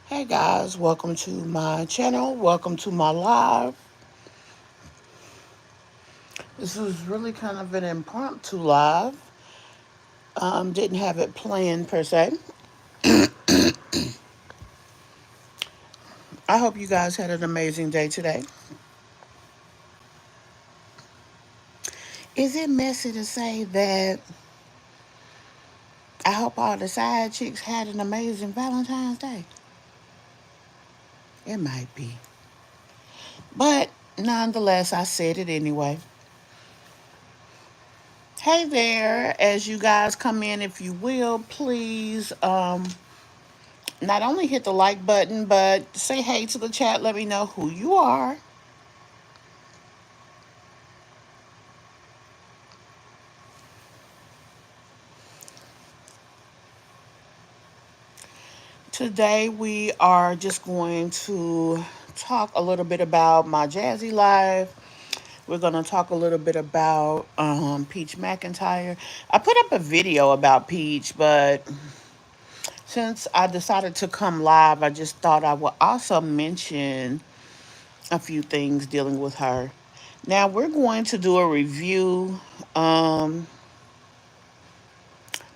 Hey guys, welcome to my channel. Welcome to my live. This is really kind of an impromptu live. Didn't have it planned per se. I hope you guys had an amazing day today. Is it messy to say that I hope all the side chicks had an amazing Valentine's Day? It might be. But nonetheless, I said it anyway. Hey there, as you guys come in, if you will, please not only hit the like button, but say hey to the chat. Let me know who you are. Today, we are just going to talk a little bit about my Jazzy life. We're going to talk a little bit about Peach McIntyre. I put up a video about Peach, but since I decided to come live, I just thought I would also mention a few things dealing with her. Now, we're going to do a review.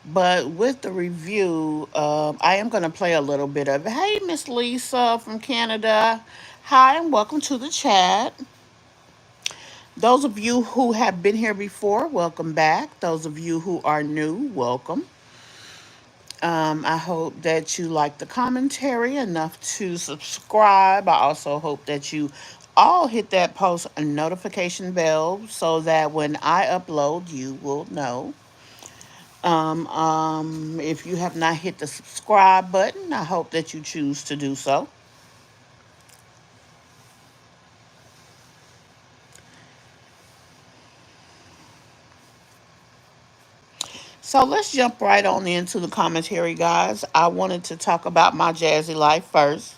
But with the review, I am going to play a little bit of it. Hey, Miss Lisa from Canada. Hi, and welcome to the chat. Those of you who have been here before, welcome back. Those of you who are new, welcome. I hope that you like the commentary enough to subscribe. I also hope that you all hit that post notification bell so that when I upload, you will know. If you have not hit the subscribe button, I hope that you choose to do so. So let's jump right on into the commentary, guys. I wanted to talk about my Jazzy life first.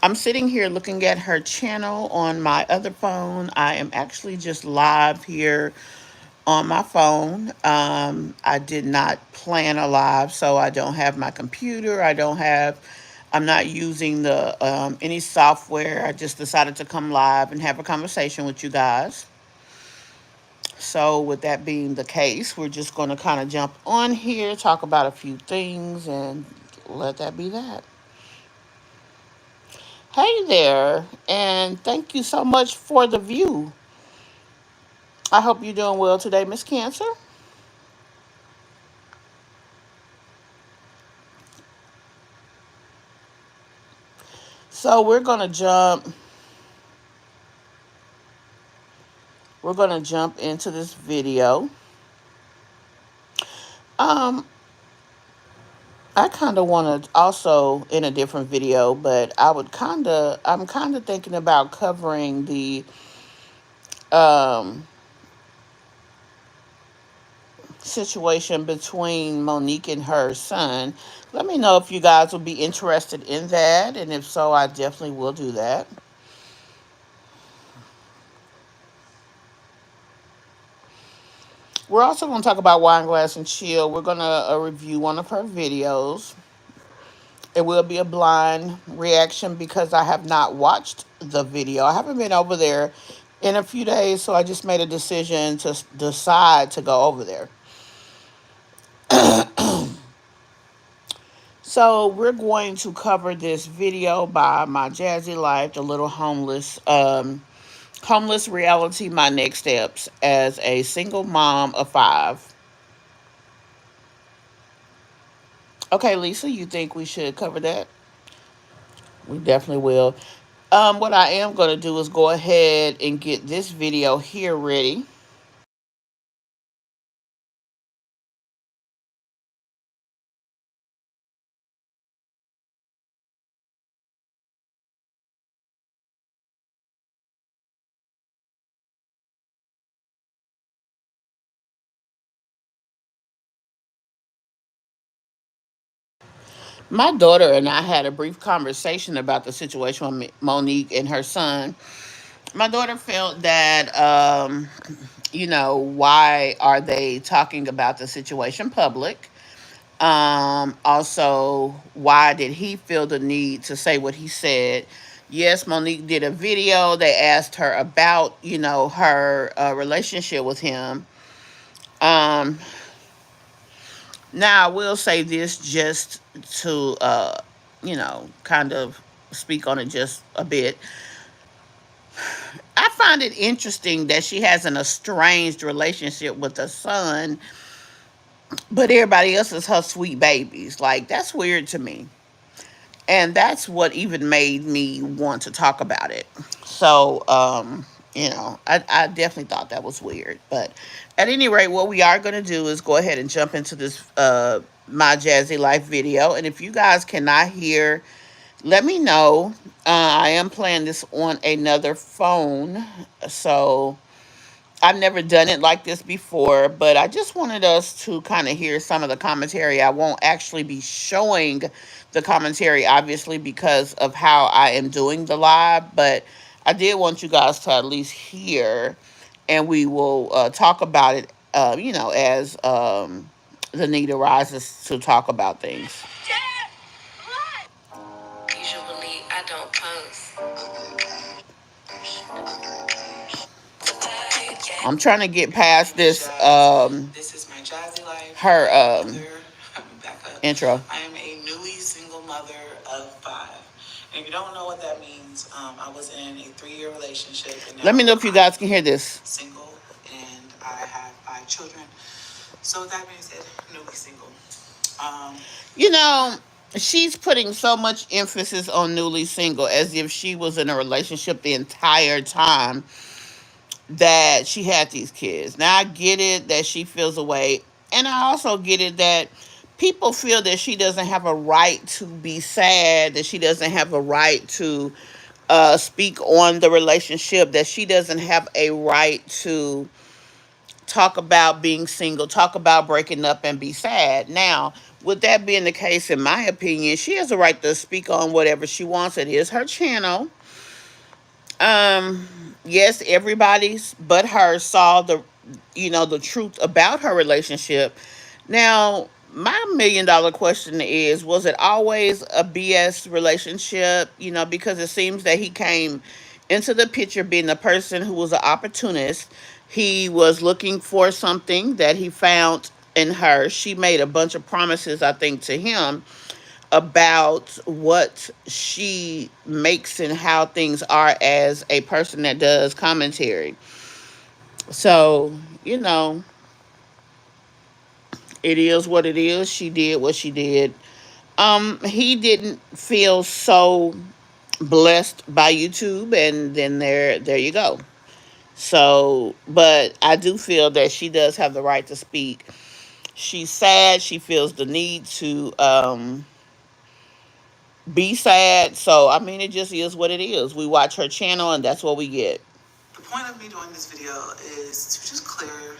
I'm sitting here looking at her channel on my other phone. I am actually just live here on my phone. I did not plan a live, so I don't have my computer. I'm not using the any software. I just decided to come live and have a conversation with you guys. So with that being the case, we're just going to kind of jump on here, talk about a few things, and let that be that. Hey there, and thank you so much for the view. I hope you're doing well today, Miss Cancer. So we're gonna jump into this video. Um, I kind of want to also in a different video, but I'm kind of thinking about covering the um situation between Monique and her son. Let me know if you guys will be interested in that, and if so, I definitely will do that. We're also going to talk about Wineglass and Chill. We're going to review one of her videos. It will be a blind reaction because I have not watched the video. I haven't been over there in a few days, so I just made a decision to decide to go over there. So we're going to cover this video by my Jazzy Life, the little homeless reality, my next steps as a single mom of 5. Okay, Lisa, you think we should cover that? We definitely will. What I am going to do is go ahead and get this video here ready. My daughter and I had a brief conversation about the situation with Monique and her son. My daughter felt that, why are they talking about the situation public? Also, why did he feel the need to say what he said? Yes, Monique did a video. They asked her about, her relationship with him. Um, Now, I will say this just to, kind of speak on it just a bit. I find it interesting that she has an estranged relationship with her son, but everybody else is her sweet babies. Like, that's weird to me. And that's what even made me want to talk about it. So, I definitely thought that was weird. But at any rate, what we are going to do is go ahead and jump into this My Jazzy Life video. And if you guys cannot hear, let me know. I am playing this on another phone. So I've never done it like this before, but I just wanted us to kind of hear some of the commentary. I won't actually be showing the commentary, obviously, because of how I am doing the live, but I did want you guys to at least hear, and we will talk about it, as the need arises to talk about things. Usually, I don't post. I'm trying to get past this. This is my Jazzy life. Her intro. I am a newly single mother of 5. And if you don't know what that means, I was in a 3-year relationship. And let me know if you guys can hear this. Single, and I have 5 children. So with that being said, newly single. You know, she's putting so much emphasis on newly single as if she was in a relationship the entire time that she had these kids. Now I get it that she feels away, and I also get it that people feel that she doesn't have a right to be sad, that she doesn't have a right to speak on the relationship, that she doesn't have a right to talk about being single, talk about breaking up and be sad. Now, with that being the case, in my opinion, she has a right to speak on whatever she wants. It is her channel. um yes, everybody's but her saw the truth about her relationship. Now, my $1 million question is, was it always a BS relationship? Because it seems that he came into the picture being the person who was an opportunist. He was looking for something that he found in her. She made a bunch of promises, I think, to him about what she makes and how things are as a person that does commentary. So, it is what it is. She did what she did. He didn't feel so blessed by YouTube, and then there you go. So, but I do feel that she does have the right to speak. She's sad. She feels the need to be sad. So, I mean, it just is what it is. We watch her channel, and that's what we get. The point of me doing this video is to just clear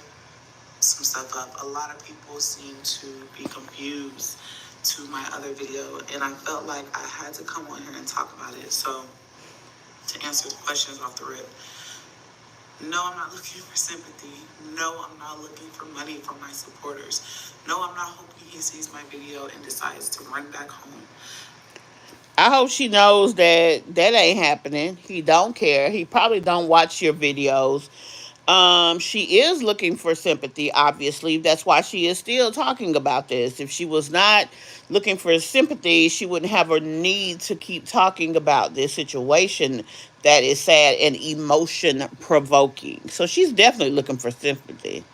some stuff up. A lot of people seem to be confused to my other video, and I felt like I had to come on here and talk about it. So, to answer the questions off the rip, no, I'm not looking for sympathy. No, I'm not looking for money from my supporters. No, I'm not hoping he sees my video and decides to run back home. I hope she knows that that ain't happening. He don't care. He probably don't watch your videos. She is looking for sympathy, obviously. That's why she is still talking about this. If she was not looking for sympathy, she wouldn't have a need to keep talking about this situation that is sad and emotion provoking. So she's definitely looking for sympathy.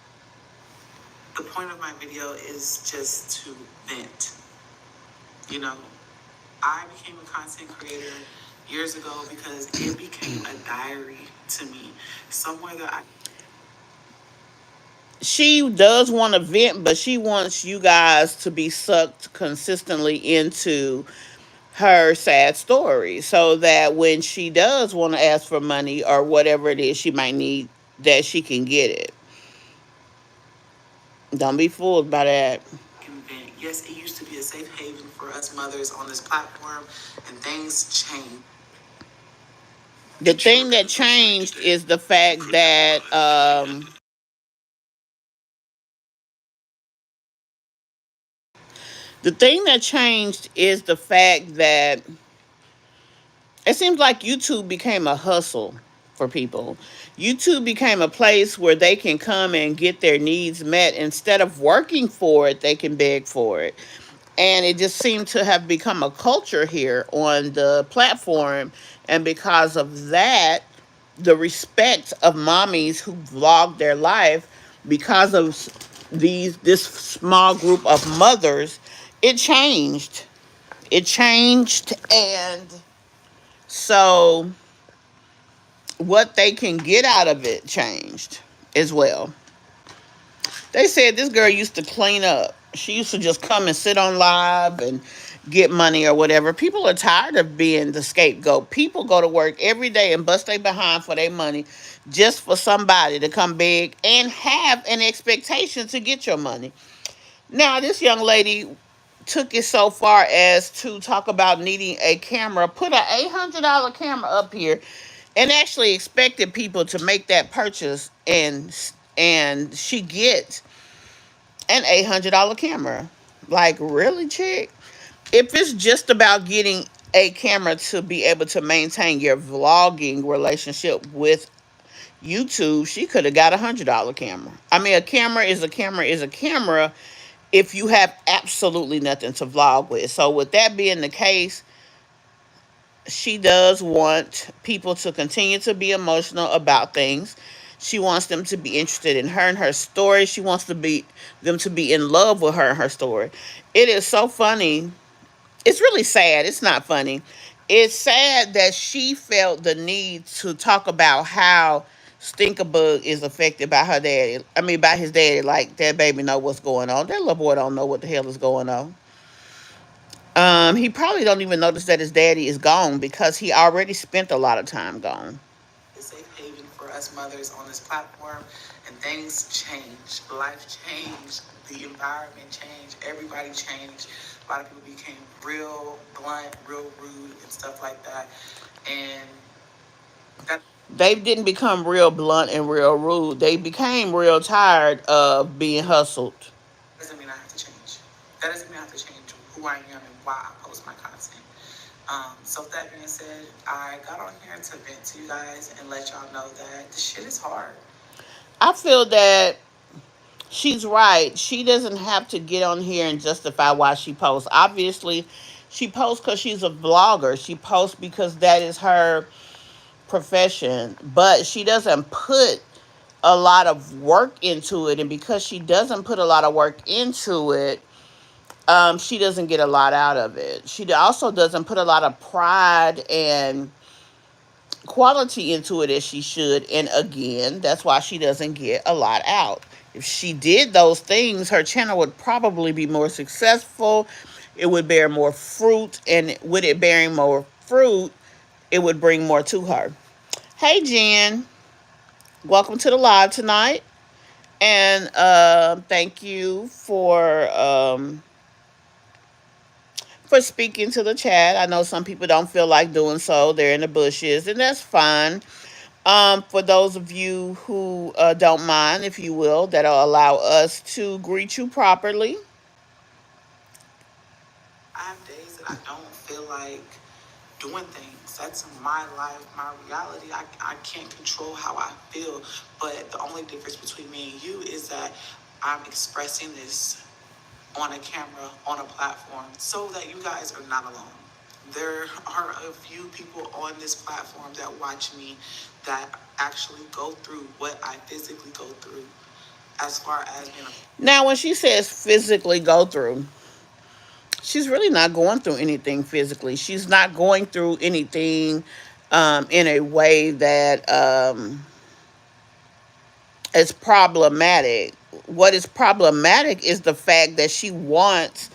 The point of my video is just to vent. You know, I became a content creator years ago because it became a diary to me. Somewhere that she does want to vent, but she wants you guys to be sucked consistently into her sad story so that when she does want to ask for money or whatever it is she might need, that she can get it. Don't be fooled by that. Yes, it used to be a safe haven for us mothers on this platform, and things changed. The thing that changed is the fact that The thing that changed is the fact that it seems like YouTube became a hustle for people. YouTube became a place where they can come and get their needs met. Instead of working for it, they can beg for it. And it just seemed to have become a culture here on the platform. And because of that, the respect of mommies who vlog their life, because of this small group of mothers, it changed. It changed, and so what they can get out of it changed as well. They said this girl used to clean up. She used to just come and sit on live and get money or whatever. People are tired of being the scapegoat. People go to work every day and bust their behind for their money just for somebody to come beg and have an expectation to get your money. Now, this young lady took it so far as to talk about needing a camera, put an $800 camera up here, and actually expected people to make that purchase, and she gets an $800 camera. Like, really, chick? If it's just about getting a camera to be able to maintain your vlogging relationship with YouTube, she could have got $100 camera. I mean, a camera is a camera is a camera if you have absolutely nothing to vlog with. So with that being the case, she does want people to continue to be emotional about things. She wants them to be interested in her and her story. She wants them to be in love with her and her story. It is so funny. It's really sad. It's not funny. It's sad that she felt the need to talk about how Stinkerbug is affected by her daddy. I mean, by his daddy. Like, that baby know what's going on. That little boy don't know what the hell is going on. He probably don't even notice that his daddy is gone because he already spent a lot of time gone. A safe haven for us mothers on this platform, and things changed. Life changed. The environment changed. Everybody changed. A lot of people became real blunt, real rude, and stuff like that. And that They didn't become real blunt and real rude. They became real tired of being hustled. doesn't mean I have to change. That doesn't mean I have to change who I am and why I post my content. So with that being said, I got on here to vent to you guys and let y'all know that the shit is hard. I feel that she's right. She doesn't have to get on here and justify why she posts. Obviously, she posts because she's a vlogger. She posts because that is her profession. But she doesn't put a lot of work into it. And because she doesn't put a lot of work into it, she doesn't get a lot out of it. She also doesn't put a lot of pride and quality into it as she should. And again, that's why she doesn't get a lot out. If she did those things, her channel would probably be more successful. It would bear more fruit. And with it bearing more fruit, it would bring more to her. Hey, Jen. Welcome to the live tonight. And thank you for speaking to the chat. I know some people don't feel like doing so. They're in the bushes, and that's fine. For those of you who don't mind, if you will, that'll allow us to greet you properly. I have days that I don't feel like doing things. That's my life, my reality. I can't control how I feel. But the only difference between me and you is that I'm expressing this on a camera, on a platform, so that you guys are not alone. There are a few people on this platform that watch me that actually go through what I physically go through as far as being a Now, when she says physically go through, she's really not going through anything physically. She's not going through anything in a way that is problematic. What is problematic is the fact that she wants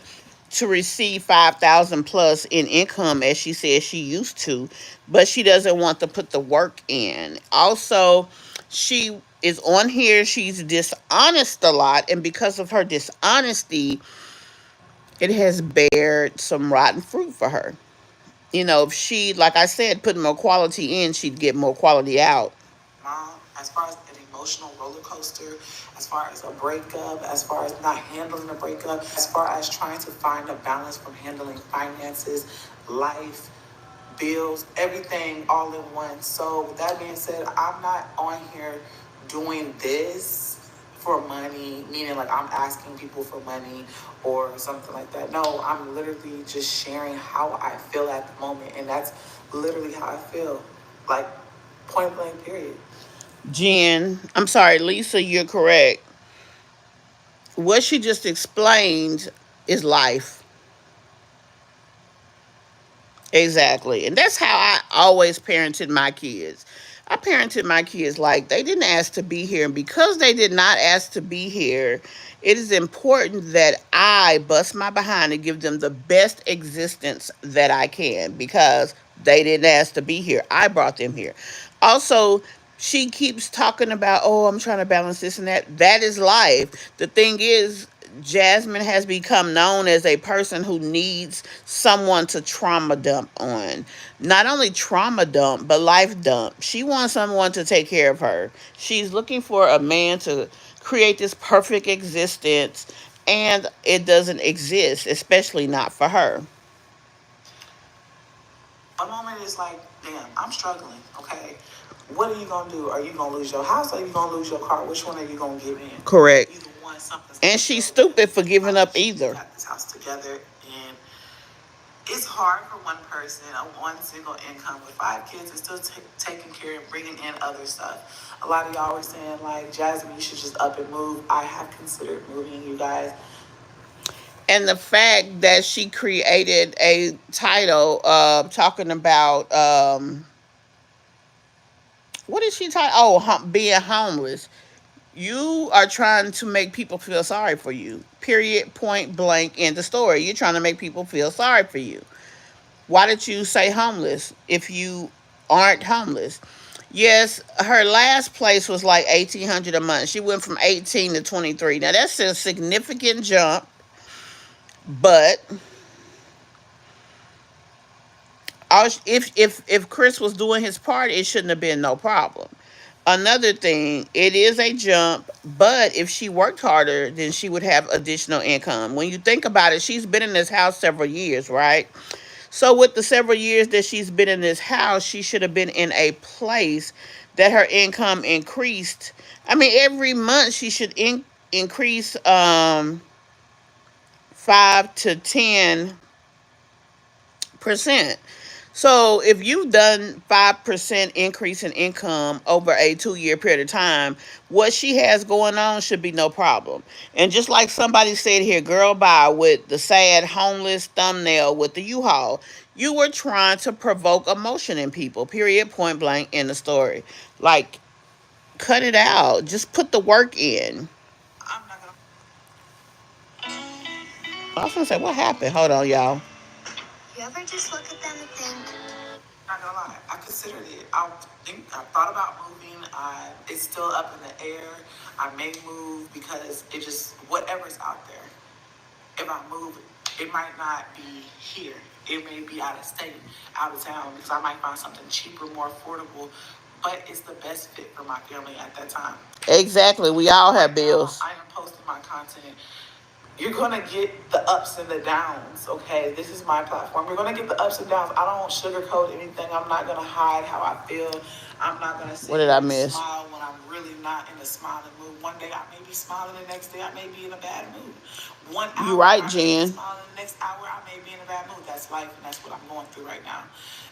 to receive 5,000 plus in income as she says she used to, but she doesn't want to put the work in. Also, she is on here, she's dishonest a lot, and because of her dishonesty, it has bared some rotten fruit for her. You know, if she, like I said, put more quality in, she'd get more quality out. mom, as far as an emotional roller coaster, as far as a breakup, as far as not handling a breakup, as far as trying to find a balance from handling finances, life, bills, everything all in one. So with that being said, I'm not on here doing this for money, meaning like I'm asking people for money or something like that. No, I'm literally just sharing how I feel at the moment, and that's literally how I feel. Like, point blank, period. Jen, I'm sorry, Lisa, you're correct. What she just explained is life. Exactly. And that's how I always parented my kids. I parented my kids like they didn't ask to be here. And because they did not ask to be here, it is important that I bust my behind and give them the best existence that I can because they didn't ask to be here. I brought them here. Also, she keeps talking about, oh, I'm trying to balance this and that. That is life. The thing is, Jasmine has become known as a person who needs someone to trauma dump on. Not only trauma dump, but life dump. She wants someone to take care of her. She's looking for a man to create this perfect existence, and it doesn't exist, especially not for her. One moment it's like, damn, I'm struggling, okay? What are you gonna do? Are you gonna lose your house or are you gonna lose your car? Which one are you gonna give in? Correct. Either one, something's And gonna she's show that stupid for giving like up she's either. got this house together, and it's hard for one person, a one single income with five kids, and still taking care and bringing in other stuff. A lot of y'all were saying like, Jasmine, you should just up and move. I have considered moving, you guys. And the fact that she created a title talking about what is she talking? Oh, being homeless. You are trying to make people feel sorry for you. Period. Point blank. In the story, you're trying to make people feel sorry for you. Why did you say homeless if you aren't homeless? Yes, her last place was like 1,800 a month. She went from 18 to 23. Now that's a significant jump, but if Chris was doing his part, it shouldn't have been no problem. Another thing, it is a jump, but if she worked harder, then she would have additional income. When you think about it, she's been in this house several years, right? So with the several years that she's been in this house, she should have been in a place that her income increased. I mean, every month she should increase 5 to 10%. So if you've done 5% increase in income over a 2 year period of time, what she has going on should be no problem. And just like somebody said here, girl bye with the sad homeless thumbnail with the U-Haul, you were trying to provoke emotion in people. Period, point blank in the story. Like, cut it out. Just put the work in. I'm not gonna. I was gonna say, what happened? Hold on, y'all. You ever just look at them and think? Not gonna lie, I considered it. I thought about moving. It's still up in the air. I may move because it just whatever's out there. If I move, it might not be here. It may be out of state, out of town, because I might find something cheaper, more affordable. But it's the best fit for my family at that time. Exactly. We all have Right now, bills. I am posting my content. You're gonna get the ups and the downs, okay? This is my platform. You're gonna get the ups and downs. I don't sugarcoat anything. I'm not gonna hide how I feel. I'm not gonna What sit did here I and miss? smile when I'm really not in a smiling mood. One day I may be smiling, the next day I may be in a bad mood. One You hour right, I may be Jen. smiling, the next hour I may be in a bad mood. That's life, and that's what I'm going through right now.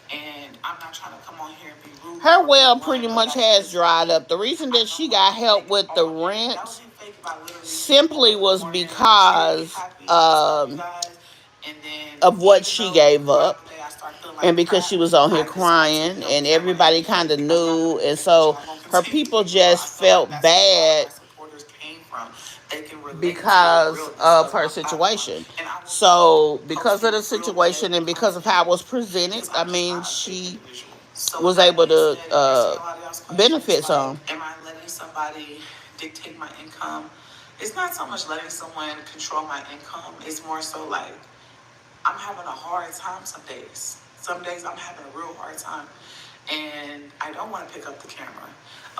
And I'm not trying to come on here and be rude Her or be well blunt, pretty but much that's has just dried me. up. The reason I that don't she want to got be help fake with the all day. That would rent be fake if I literally woke simply up in the was morning and cheery, because happy, just love you guys. And then of what even she though gave throughout up the day I start feeling and like because she crap, was on here I decide to, crying and get on my head everybody and kind fake of it. I'm not knew, gonna be and fake with so y'all. I'm gonna her continue to people be real. I just feel like felt that's where a lot of my bad supporters came from. They can relate to the because realness of of her my platform. situation. And I will keep So because of posting the real, situation and relatable because of content how it was presented, because I I'm just mean, not a fake she individual. So with was that able being to said, answering a lot of y'all's questions, benefit like, some. am I letting somebody dictate my income? It's not so much letting someone control my income. It's more so like I'm having a hard time some days. Some days I'm having a real hard time. and I don't want to pick up the camera.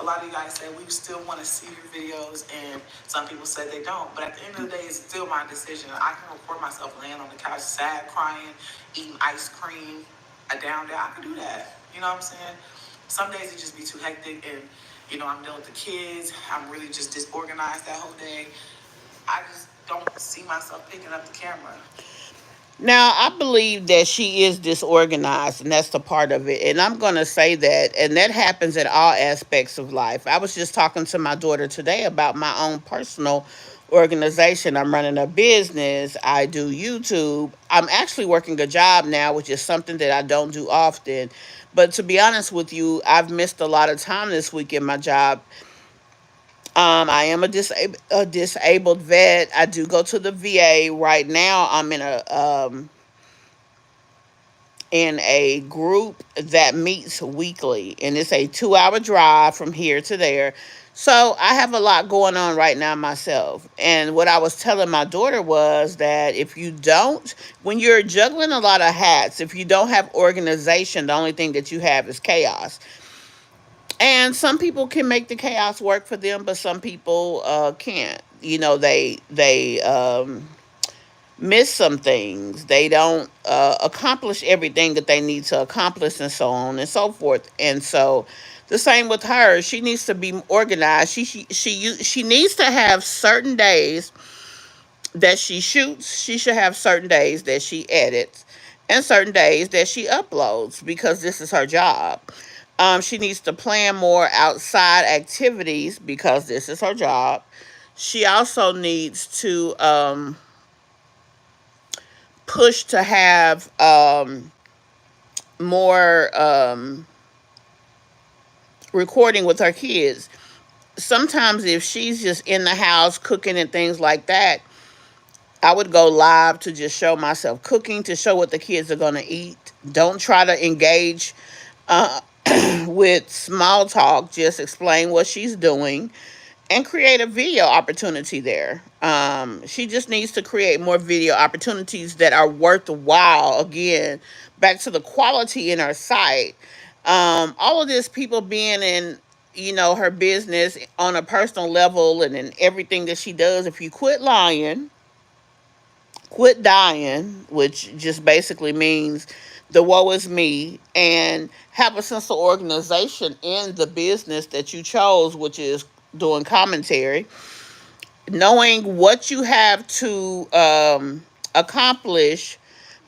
A lot of you guys say we still want to see your videos, and some people say they don't. But at the end of the day, it's still my decision. I can record myself laying on the couch, sad, crying, eating ice cream, a down day. I can do that. You know what I'm saying? Some days it just be too hectic, and I'm dealing with the kids. I'm really just disorganized that whole day. I just don't see myself picking up the camera. Now, I believe that she is disorganized, and that's the part of it. And I'm going to say that, and that happens in all aspects of life. I was just talking to my daughter today about my own personal organization. I'm running a business, I do YouTube. I'm actually working a job now, which is something that I don't do often. But to be honest with you, I've missed a lot of time this week in my job. I am a disabled vet. I do go to the VA right now. I'm in a group that meets weekly, and it's a 2 hour drive from here to there. So I have a lot going on right now myself. And what I was telling my daughter was that if you don't, when you're juggling a lot of hats, if you don't have organization, the only thing that you have is chaos. And some people can make the chaos work for them, but some people can't. They miss some things. They don't accomplish everything that they need to accomplish, and so on and so forth. And so, the same with her. She needs to be organized. She needs to have certain days that she shoots. She should have certain days that she edits, and certain days that she uploads because this is her job. She needs to plan more outside activities because this is her job. She also needs to push to have more recording with her kids. Sometimes, if she's just in the house cooking and things like that, I would go live to just show myself cooking, to show what the kids are going to eat. Don't try to engage uh, with small talk, just explain what she's doing and create a video opportunity there. She just needs to create more video opportunities that are worthwhile. Again, back to the quality in her site. All of this, people being in, her business on a personal level and in everything that she does. If you quit lying, quit dying, which just basically means the woe is me, and have a sense of organization in the business that you chose, which is doing commentary, knowing what you have to accomplish.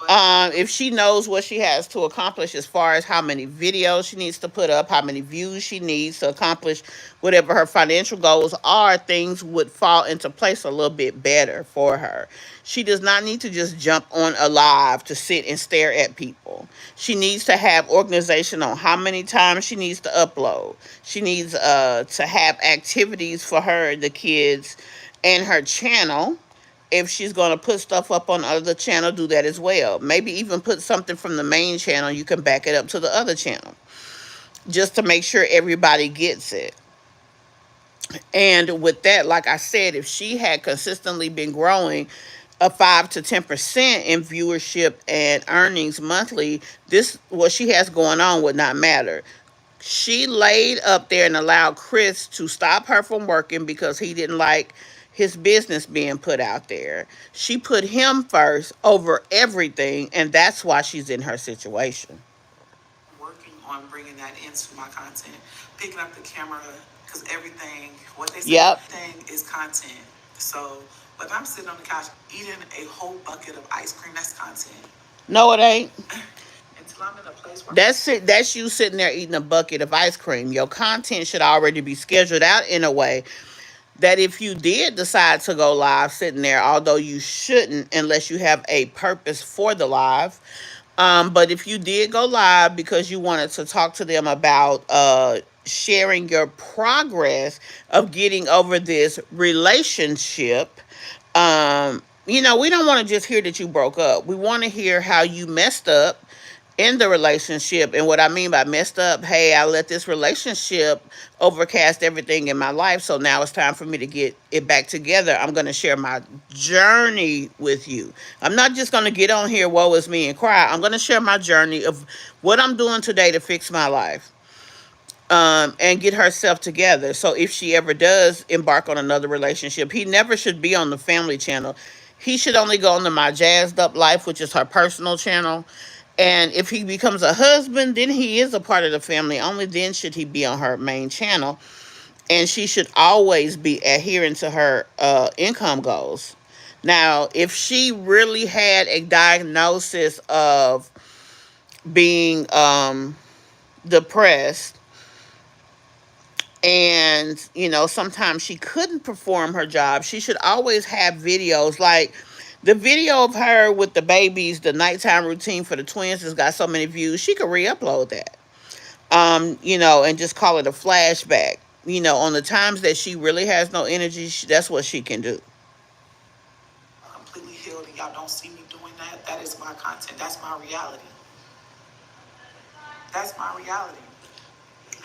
If she knows what she has to accomplish as far as how many videos she needs to put up, how many views she needs to accomplish whatever her financial goals are, things would fall into place a little bit better for her. She does not need to just jump on a live to sit and stare at people. She needs to have organization on how many times she needs to upload. She needs to have activities for her, the kids, and her channel. If she's going to put stuff up on the other channel, do that as well. Maybe even put something from the main channel, you can back it up to the other channel, just to make sure everybody gets it. And with that, like I said, if she had consistently been growing a 5 to 10% in viewership and earnings monthly, this, what she has going on, would not matter. She laid up there and allowed Chris to stop her from working because he didn't like his business being put out there. She put him first over everything, and that's why she's in her situation. Working on bringing that into my content, picking up the camera, because everything, what they say, Yep. everything is content. So, if I'm sitting on the couch eating a whole bucket of ice cream, that's content. No, it ain't. Until I'm in a place where That's it. That's you sitting there eating a bucket of ice cream. Your content should already be scheduled out in a way that if you did decide to go live sitting there, although you shouldn't unless you have a purpose for the live, but if you did go live because you wanted to talk to them about sharing your progress of getting over this relationship, we don't want to just hear that you broke up. We want to hear how you messed up in the relationship. And what I mean by messed up, hey, I let this relationship overcast everything in my life. So now it's time for me to get it back together. I'm going to share my journey with you. I'm not just going to get on here, woe is me, and cry. I'm going to share my journey of what I'm doing today to fix my life. And get herself together. So if she ever does embark on another relationship, he never should be on the family channel. He should only go on to my jazzed up life, which is her personal channel. And if he becomes a husband, then he is a part of the family. Only then should he be on her main channel. And she should always be adhering to her income goals. Now, if she really had a diagnosis of being depressed, and sometimes she couldn't perform her job, she should always have videos like the video of her with the babies, the nighttime routine for the twins has got so many views. She could re-upload that, and just call it a flashback. On the times that she really has no energy, that's what she can do. Completely healed and y'all don't see me doing that, that is my content. That's my reality. That's my reality.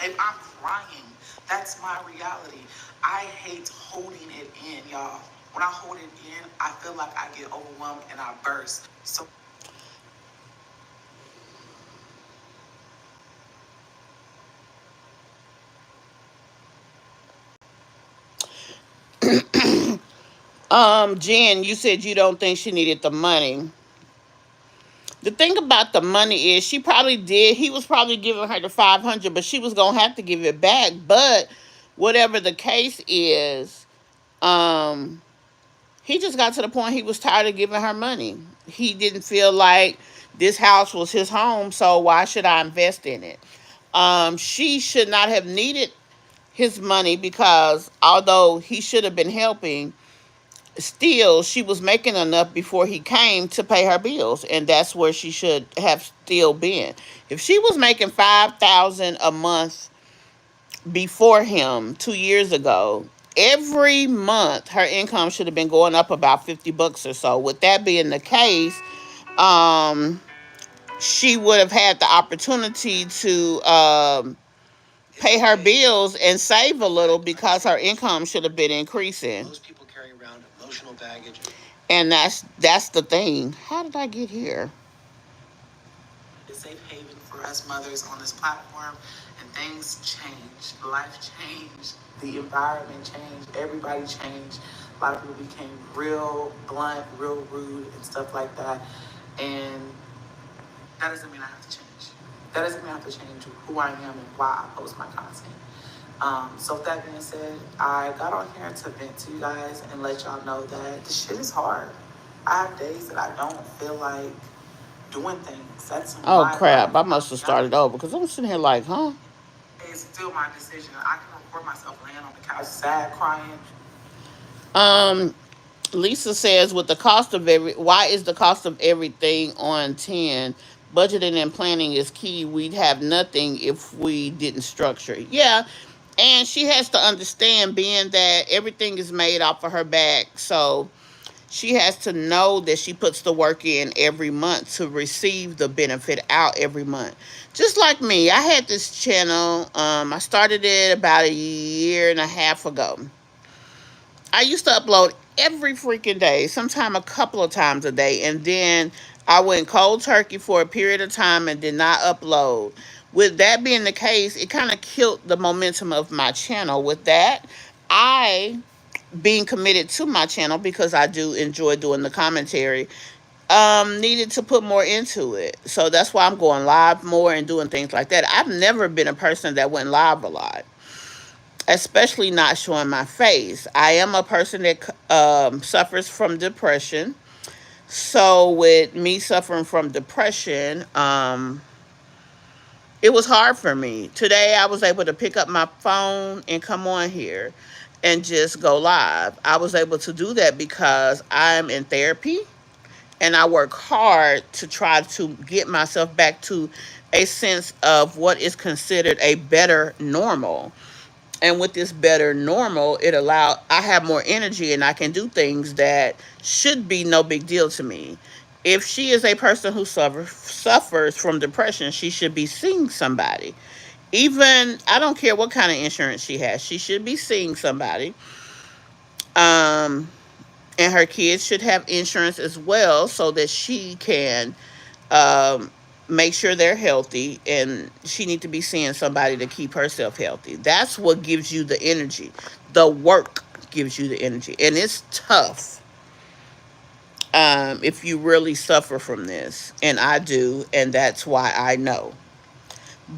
If I'm crying, that's my reality. I hate holding it in, y'all. When I hold it in, I feel like I get overwhelmed and I burst. So Jen, you said you don't think she needed the money. The thing about the money is she probably did. He was probably giving her the 500, but she was gonna have to give it back. But whatever the case is, um, he just got to the point he was tired of giving her money. He didn't feel like this house was his home, so why should I invest in it? She should not have needed his money because although he should have been helping, still she was making enough before he came to pay her bills, and that's where she should have still been. If she was making 5,000 a month before him 2 years ago, every month her income should have been going up about 50 bucks or so. With that being the case, um she would have had the opportunity to pay her bills and save a little because her income should have been increasing. Most people carry around emotional baggage. And that's the thing. How did I get here? a safe haven for us mothers on this platform, and things changed. Life changed. The environment changed. Everybody changed. A lot of people became real blunt, real rude, and stuff like that. And that doesn't mean I have to change. That doesn't mean I have to change who I am and why I post my content. So with that being said, I got on here to vent to you guys and let y'all know that this shit is hard. I have days that I don't feel like doing things. That's Oh my crap! life. I must have started over because I'm sitting here like, huh? It's still my decision. I can record myself laying on the couch, sad, crying. Um, Lisa says, with the cost of why is the cost of everything on 10? Budgeting and planning is key. We'd have nothing if we didn't structure it. Yeah, and she has to understand, being that everything is made off of her back, so she has to know that she puts the work in every month to receive the benefit out every month. Just like me, I had this channel. I started it about a year and a half ago. I used to upload every freaking day, sometime a couple of times a day, and then I went cold turkey for a period of time and did not upload. With that being the case, it kind of killed the momentum of my channel. With that, I, being committed to my channel because I do enjoy doing the commentary, needed to put more into it. So that's why I'm going live more and doing things like that. I've never been a person that went live a lot, especially not showing my face. I am a person that suffers from depression. So with me suffering from depression, it was hard for me. Today I was able to pick up my phone and come on here and just go live. I was able to do that because I'm in therapy and I work hard to try to get myself back to a sense of what is considered a better normal. And with this better normal, it allowed I have more energy and I can do things that should be no big deal to me. If she is a person who suffers from depression, she should be seeing somebody. Even, I don't care what kind of insurance she has, she should be seeing somebody. Um, and her kids should have insurance as well so that she can um, make sure they're healthy, and she need to be seeing somebody to keep herself healthy. That's what gives you the energy. The work gives you the energy, and it's tough if you really suffer from this, and I do, and that's why I know.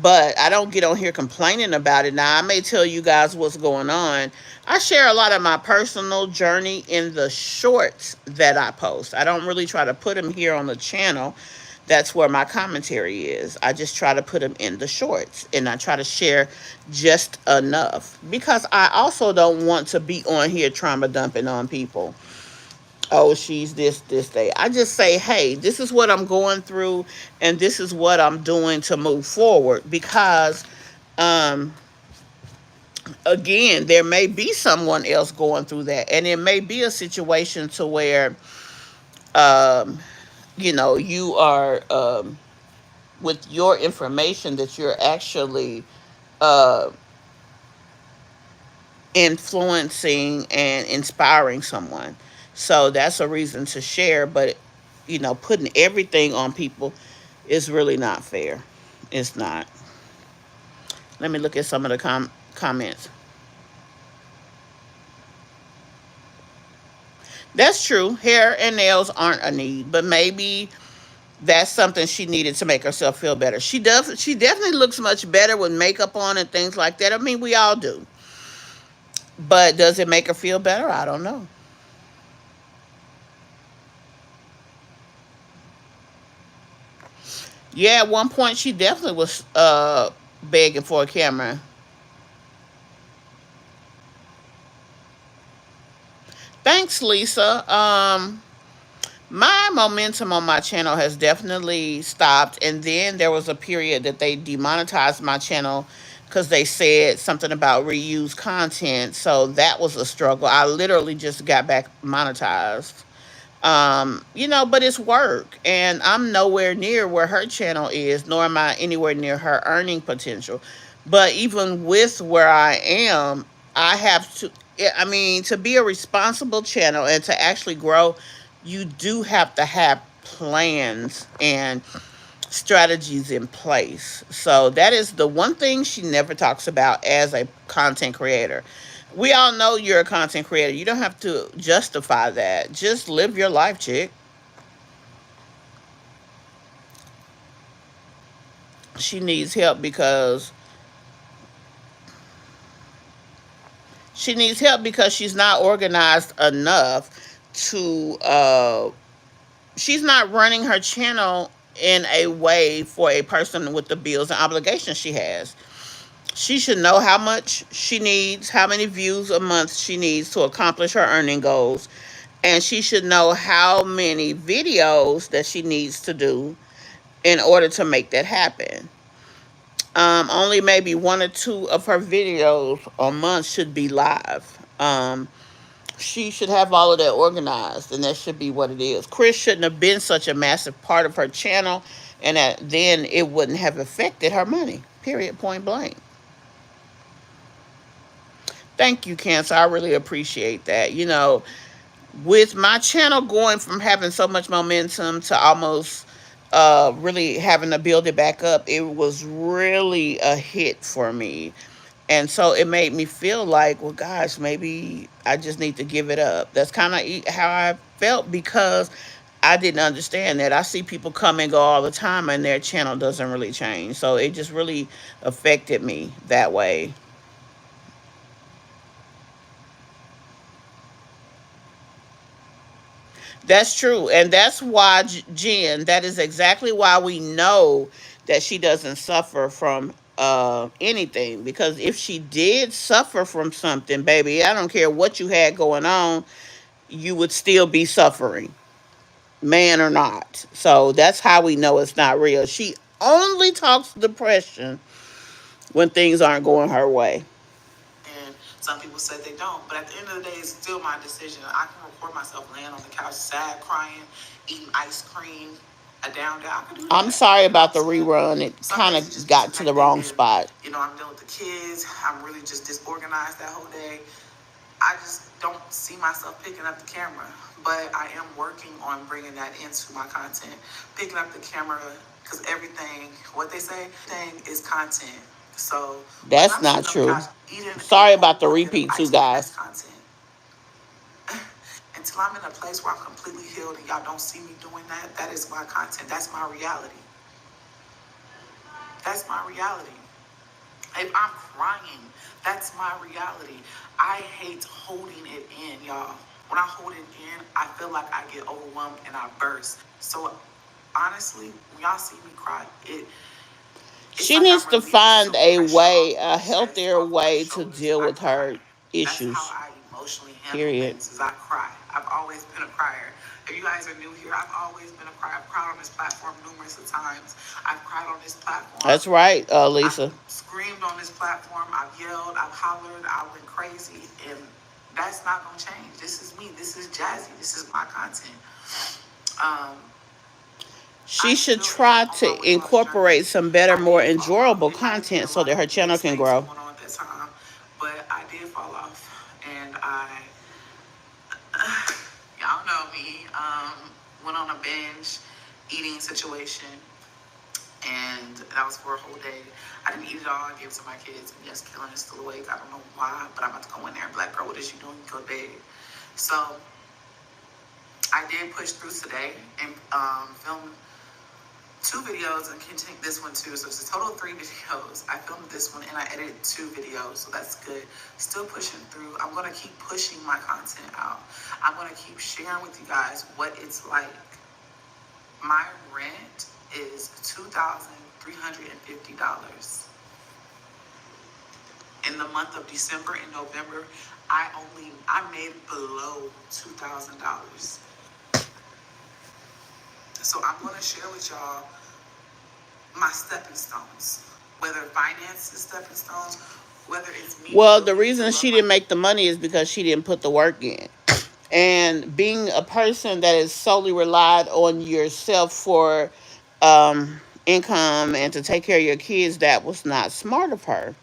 But I don't get on here complaining about it. Now, I may tell you guys what's going on. I share a lot of my personal journey in the shorts that I post. I don't really try to put them here on the channel. That's where my commentary is. I just try to put them in the shorts, and I try to share just enough because I also don't want to be on here trauma dumping on people. Oh, she's this day. I just say, hey, this is what I'm going through, and this is what I'm doing to move forward. Because, um, again, there may be someone else going through that, and it may be a situation to where, um, you are with your information that you're actually uh, influencing and inspiring someone. So that's a reason to share, but putting everything on people is really not fair. It's not. Let me look at some of the comments. That's true. Hair and nails aren't a need, but maybe that's something she needed to make herself feel better. She does. She definitely looks much better with makeup on and things like that. I mean, we all do. But does it make her feel better? I don't know. Yeah, at one point she definitely was begging for a camera. Thanks, Lisa. My momentum on my channel has definitely stopped, and then there was a period that they demonetized my channel because they said something about reused content. So that was a struggle. I literally just got back monetized. But it's work, and I'm nowhere near where her channel is, nor am I anywhere near her earning potential. But even with where I am, I have to, I mean, to be a responsible channel and to actually grow, you do have to have plans and strategies in place. So that is the one thing she never talks about as a content creator. We all know you're a content creator. You don't have to justify that. Just live your life, chick. She needs help because she's not organized enough to she's not running her channel in a way for a person with the bills and obligations she has. She should know how much she needs, how many views a month she needs to accomplish her earning goals. And she should know how many videos that she needs to do in order to make that happen. Only maybe one or two of her videos a month should be live. She should have all of that organized, and that should be what it is. Chris shouldn't have been such a massive part of her channel, and then it wouldn't have affected her money. Period. Point blank. Thank you, Cancer. I really appreciate that. With my channel going from having so much momentum to almost really having to build it back up, it was really a hit for me. And so it made me feel like, well, gosh, maybe I just need to give it up. That's kind of how I felt because I didn't understand that. I see people come and go all the time and their channel doesn't really change. So it just really affected me that way. That's true. And that's why, Jen, that is exactly why we know that she doesn't suffer from anything. Because if she did suffer from something, baby, I don't care what you had going on, you would still be suffering, man or not. So that's how we know it's not real. She only talks depression when things aren't going her way. Some people said they don't, but at the end of the day, it's still my decision. I can record myself laying on the couch, sad, crying, eating ice cream, a down day. I can do I'm that. sorry You know what about I'm the saying? rerun. It Some kind days it of just be too got to the hectic, wrong and spot. I'm dealing with the kids. I'm really just disorganized that whole day. I just don't see myself picking up the camera, but I am working on bringing that into my content. Picking up the camera, because everything, what they say, thing is content. So whether That's I'm not sitting on the true. couch eating a Sorry whole about the bucket of repeat, too, ice cream, that's guys. content. Until I'm in a place where I'm completely healed and y'all don't see me doing that, that is my content. That's my reality. That's my reality. If I'm crying, that's my reality. I hate holding it in, y'all. When I hold it in, I feel like I get overwhelmed and I burst. So honestly, when y'all see me cry, it's She like needs I'm to relieving find some a pressure way, off a my chest, healthier off my way to shoulders. deal I with cry. her That's how issues. I emotionally handle Period. things, is I cry. I've always been a crier. If you guys are new here, I've always been a crier. I've cried on this platform numerous of times. I've cried on this platform. That's right, I've Lisa. screamed on this platform. I've yelled. I've hollered. I went crazy. And that's not going to change. This is me. This is Jazzy. This is my content. Um, She I should still am try on my to weight loss journey. incorporate some better, I more did fall off. enjoyable It might have been content a so lot that of her channel mixed can things grow. going on at that time, but I did fall off. And y'all know me, went on a binge eating situation. And that was for a whole day. I didn't eat it all. I gave it to my kids. And yes, Killing is still awake. I don't know why, but I'm about to go in there and be like, girl, what is you doing? Go to bed. So I did push through today and filmed two videos and continue this one too. So it's a total of three videos. I filmed this one and I edited two videos, so that's good. Still pushing through. I'm gonna keep pushing my content out. I'm gonna keep sharing with you guys what it's like. My rent is $2,350. In the month of December and November, I made below $2,000. So I'm gonna share with y'all my stepping stones, whether finance is stepping stones, whether it's me Well, the building to reason love she my. didn't make the money is because she didn't put the work in. And being a person that is solely relied on yourself for income and to take care of your kids, that was not smart of her.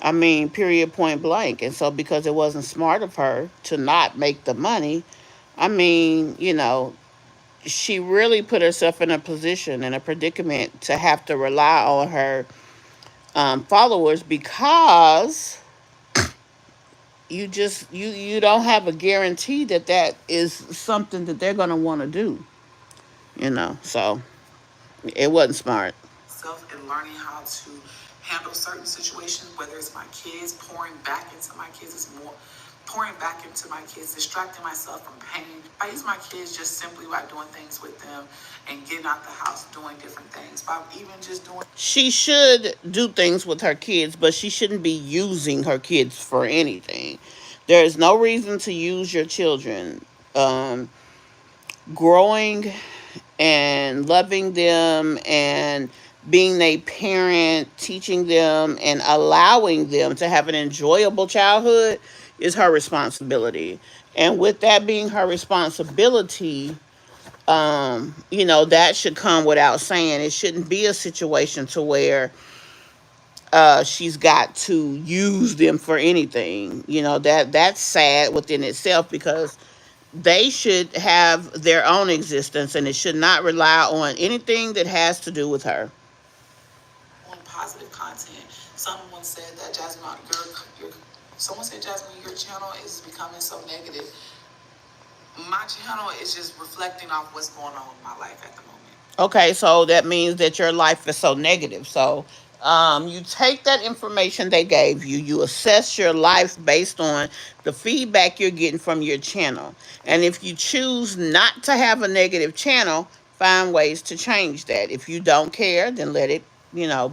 I mean, period, point blank. And so, because it wasn't smart of her to not make the money, I mean, she really put herself in a position, in a predicament to have to rely on her followers, because you don't have a guarantee that that is something that they're going to want to do. So it wasn't smart. Self and learning how to handle certain situations, whether it's my kids, pouring back into my kids is more pouring back into my kids, distracting myself from pain. I use my kids just simply by doing things with them and getting out the house, doing different things. By even just doing. She should do things with her kids, but she shouldn't be using her kids for anything. There is no reason to use your children. Um, Growing and loving them and being a parent, teaching them and allowing them to have an enjoyable childhood is her responsibility. And with that being her responsibility, that should come without saying. It shouldn't be a situation to where she's got to use them for anything. That's sad within itself, because they should have their own existence and it should not rely on anything that has to do with her. On positive content. Someone said that Jasmine, your someone said Jasmine, your channel is becoming so negative. My channel is just reflecting off what's going on in my life at the moment. Okay, so that means that your life is so negative. So you take that information they gave you, you assess your life based on the feedback you're getting from your channel. And if you choose not to have a negative channel, find ways to change that. If you don't care, then let it,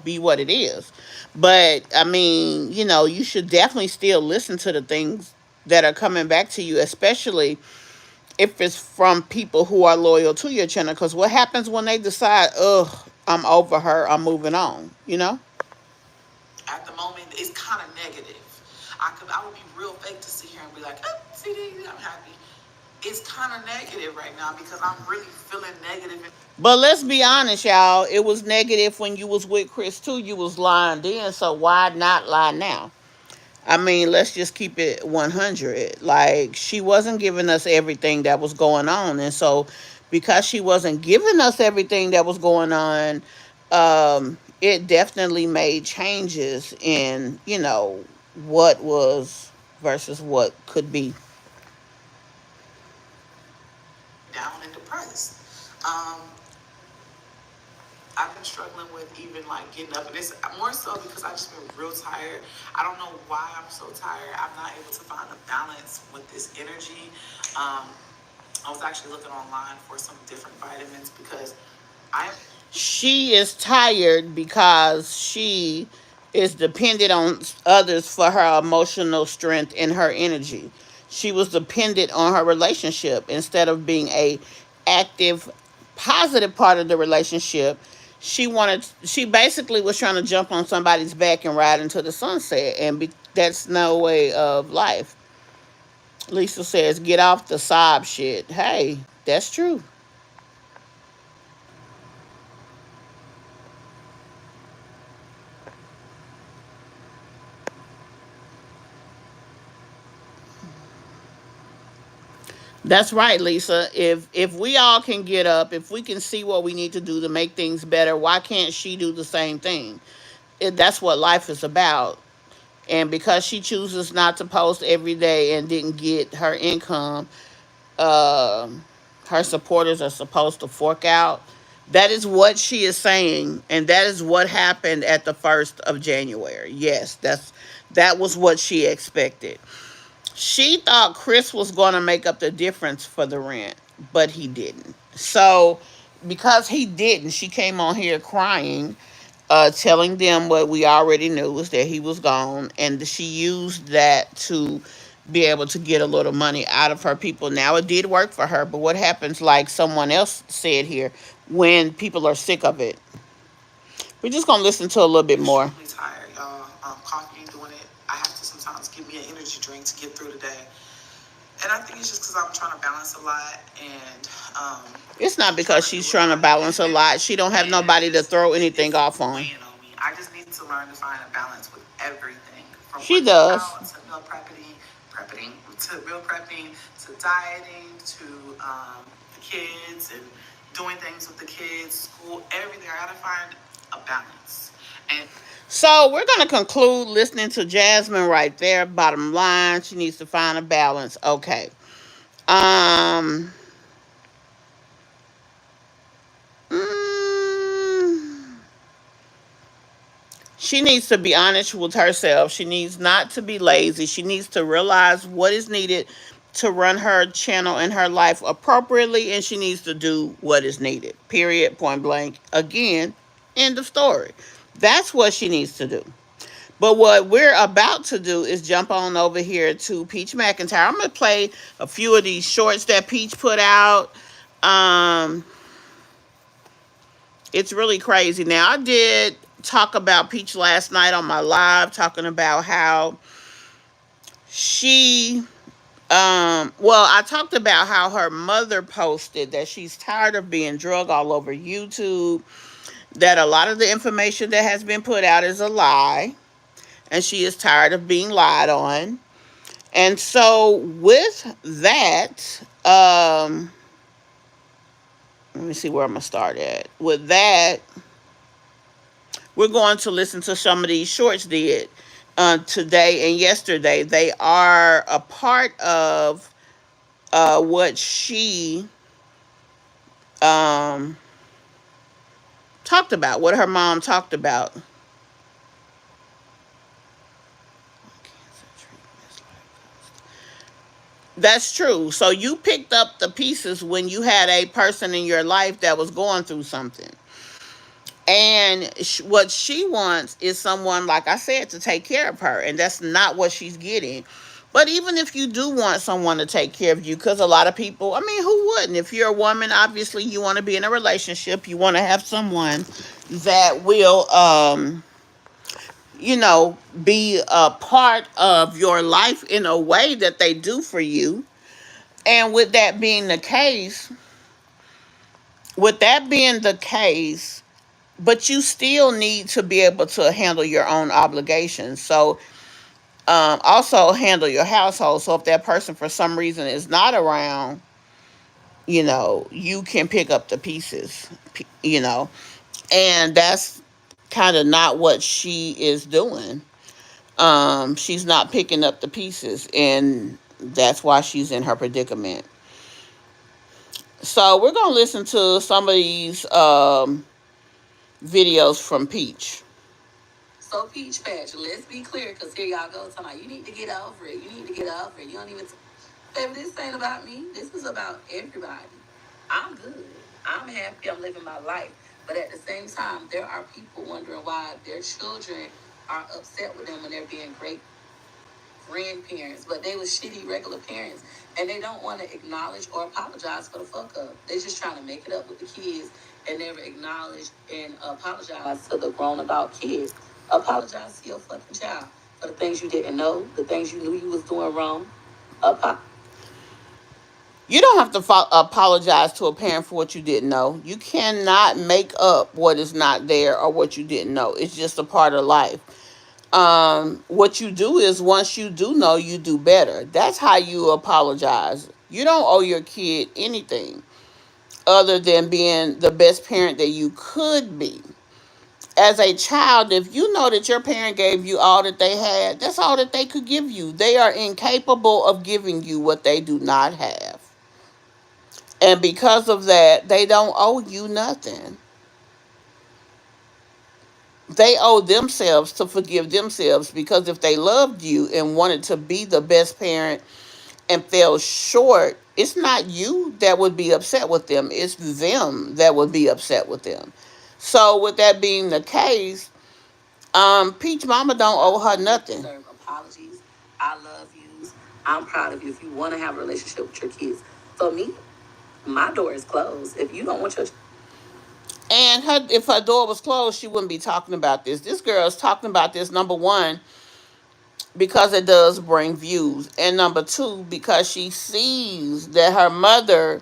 be what it is. But I mean, you should definitely still listen to the things that are coming back to you, especially if it's from people who are loyal to your channel. Because what happens when they decide, ugh, I'm over her, I'm moving on? At the moment, it's kind of negative. I would be real fake to sit here and be like, oh, see, I'm happy. It's kind of negative right now because I'm really feeling negative. But let's be honest, y'all. It was negative when you was with Chris too. You was lying then, so why not lie now? I mean, let's just keep it 100. Like, she wasn't giving us everything that was going on. And so, because she wasn't giving us everything that was going on, it definitely made changes in, what was versus what could be. Down and depressed. Um, I've been struggling with even like getting up, and it's more so because I just been real tired. I don't know why I'm so tired. I'm not able to find a balance with this energy. Um, I was actually looking online for some different vitamins because I She is tired because she is dependent on others for her emotional strength and her energy. She was dependent on her relationship instead of being a active, positive part of the relationship. She basically was trying to jump on somebody's back and ride into the sunset, and that's no way of life. Lisa says, "Get off the sob shit." Hey, that's true. That's right, Lisa. If we all can get up, if we can see what we need to do to make things better, why can't she do the same thing? That's what life is about. And because she chooses not to post every day and didn't get her income, uh, her supporters are supposed to fork out. That is what she is saying, and that is what happened at the 1st of January. Yes, that was what she expected. She thought Chris was going to make up the difference for the rent, but he didn't. So, because he didn't, she came on here crying, telling them what we already knew was that he was gone, and she used that to be able to get a little money out of her people. Now, it did work for her, but what happens, like someone else said here, when people are sick of it? We're just going to listen to a little bit more. I'm extremely tired, y'all. Coffee ain't doing it. I have to sometimes give me an energy drink to get through the day. And I think it's just because I'm trying to balance a lot, and it's not because she's trying to balance a lot. She don't have nobody to throw anything off on. Weighing on me. I just need to learn to find a balance with everything, from she does out to meal prepping to dieting to the kids and doing things with the kids, school, everything. I gotta find a balance. And so we're going to conclude listening to Jasmine right there. Bottom line, she needs to find a balance. Okay. Um. mm, she needs to be honest with herself. She needs not to be lazy. She needs to realize what is needed to run her channel and her life appropriately, and she needs to do what is needed. Period. Point blank. Again, end of story. That's what she needs to do. But what we're about to do is jump on over here to Peach McIntyre. I'm gonna play a few of these shorts that Peach put out. Um, it's really crazy. Now, I did talk about Peach last night on my live, talking about how she well, I talked about how her mother posted that she's tired of being drug all over YouTube, that a lot of the information that has been put out is a lie, and she is tired of being lied on. And so with that, let me see where I'm gonna start at. With that, we're going to listen to some of these shorts did today and yesterday. They are a part of what she um, talked about, what her mom talked about. That's true. So you picked up the pieces when you had a person in your life that was going through something. And what she wants is someone, like I said, to take care of her. And that's not what she's getting. But even if you do want someone to take care of you, because a lot of people, I mean, who wouldn't? If you're a woman, obviously you want to be in a relationship. You want to have someone that will, be a part of your life in a way that they do for you. And with that being the case, but you still need to be able to handle your own obligations. So, also handle your household. So if that person for some reason is not around, you can pick up the pieces, and that's kind of not what she is doing. She's not picking up the pieces, and that's why she's in her predicament. So we're gonna listen to some of these videos from Peach. So Peach Patch, let's be clear, because here y'all go talking about you need to get over it. You need to get over it. You don't even baby, this ain't about me. This is about everybody. I'm good. I'm happy. I'm living my life. But at the same time, there are people wondering why their children are upset with them when they're being great grandparents, but they were shitty regular parents, and they don't want to acknowledge or apologize for the fuck up. They're just trying to make it up with the kids and never acknowledge and apologize to the grown adult kids. Apologize to your fucking child for the things you didn't know, the things you knew you was doing wrong. You don't have to apologize to a parent for what you didn't know. You cannot make up what is not there or what you didn't know. It's just a part of life. What you do is once you do know, you do better. That's how you apologize. You don't owe your kid anything other than being the best parent that you could be. As a child, if you know that your parent gave you all that they had, that's all that they could give you. They are incapable of giving you what they do not have. And because of that, they don't owe you nothing. They owe themselves to forgive themselves, because if they loved you and wanted to be the best parent and fell short, it's not you that would be upset with them, it's them that would be upset with them. So with that being the case, Peach Mama don't owe her nothing. Deserve apologies. I love you. I'm proud of you if you want to have a relationship with your kids. For me, my door is closed. If you don't want your And if her door was closed, she wouldn't be talking about this. This girl is talking about this, number one, because it does bring views, and number two, because she sees that her mother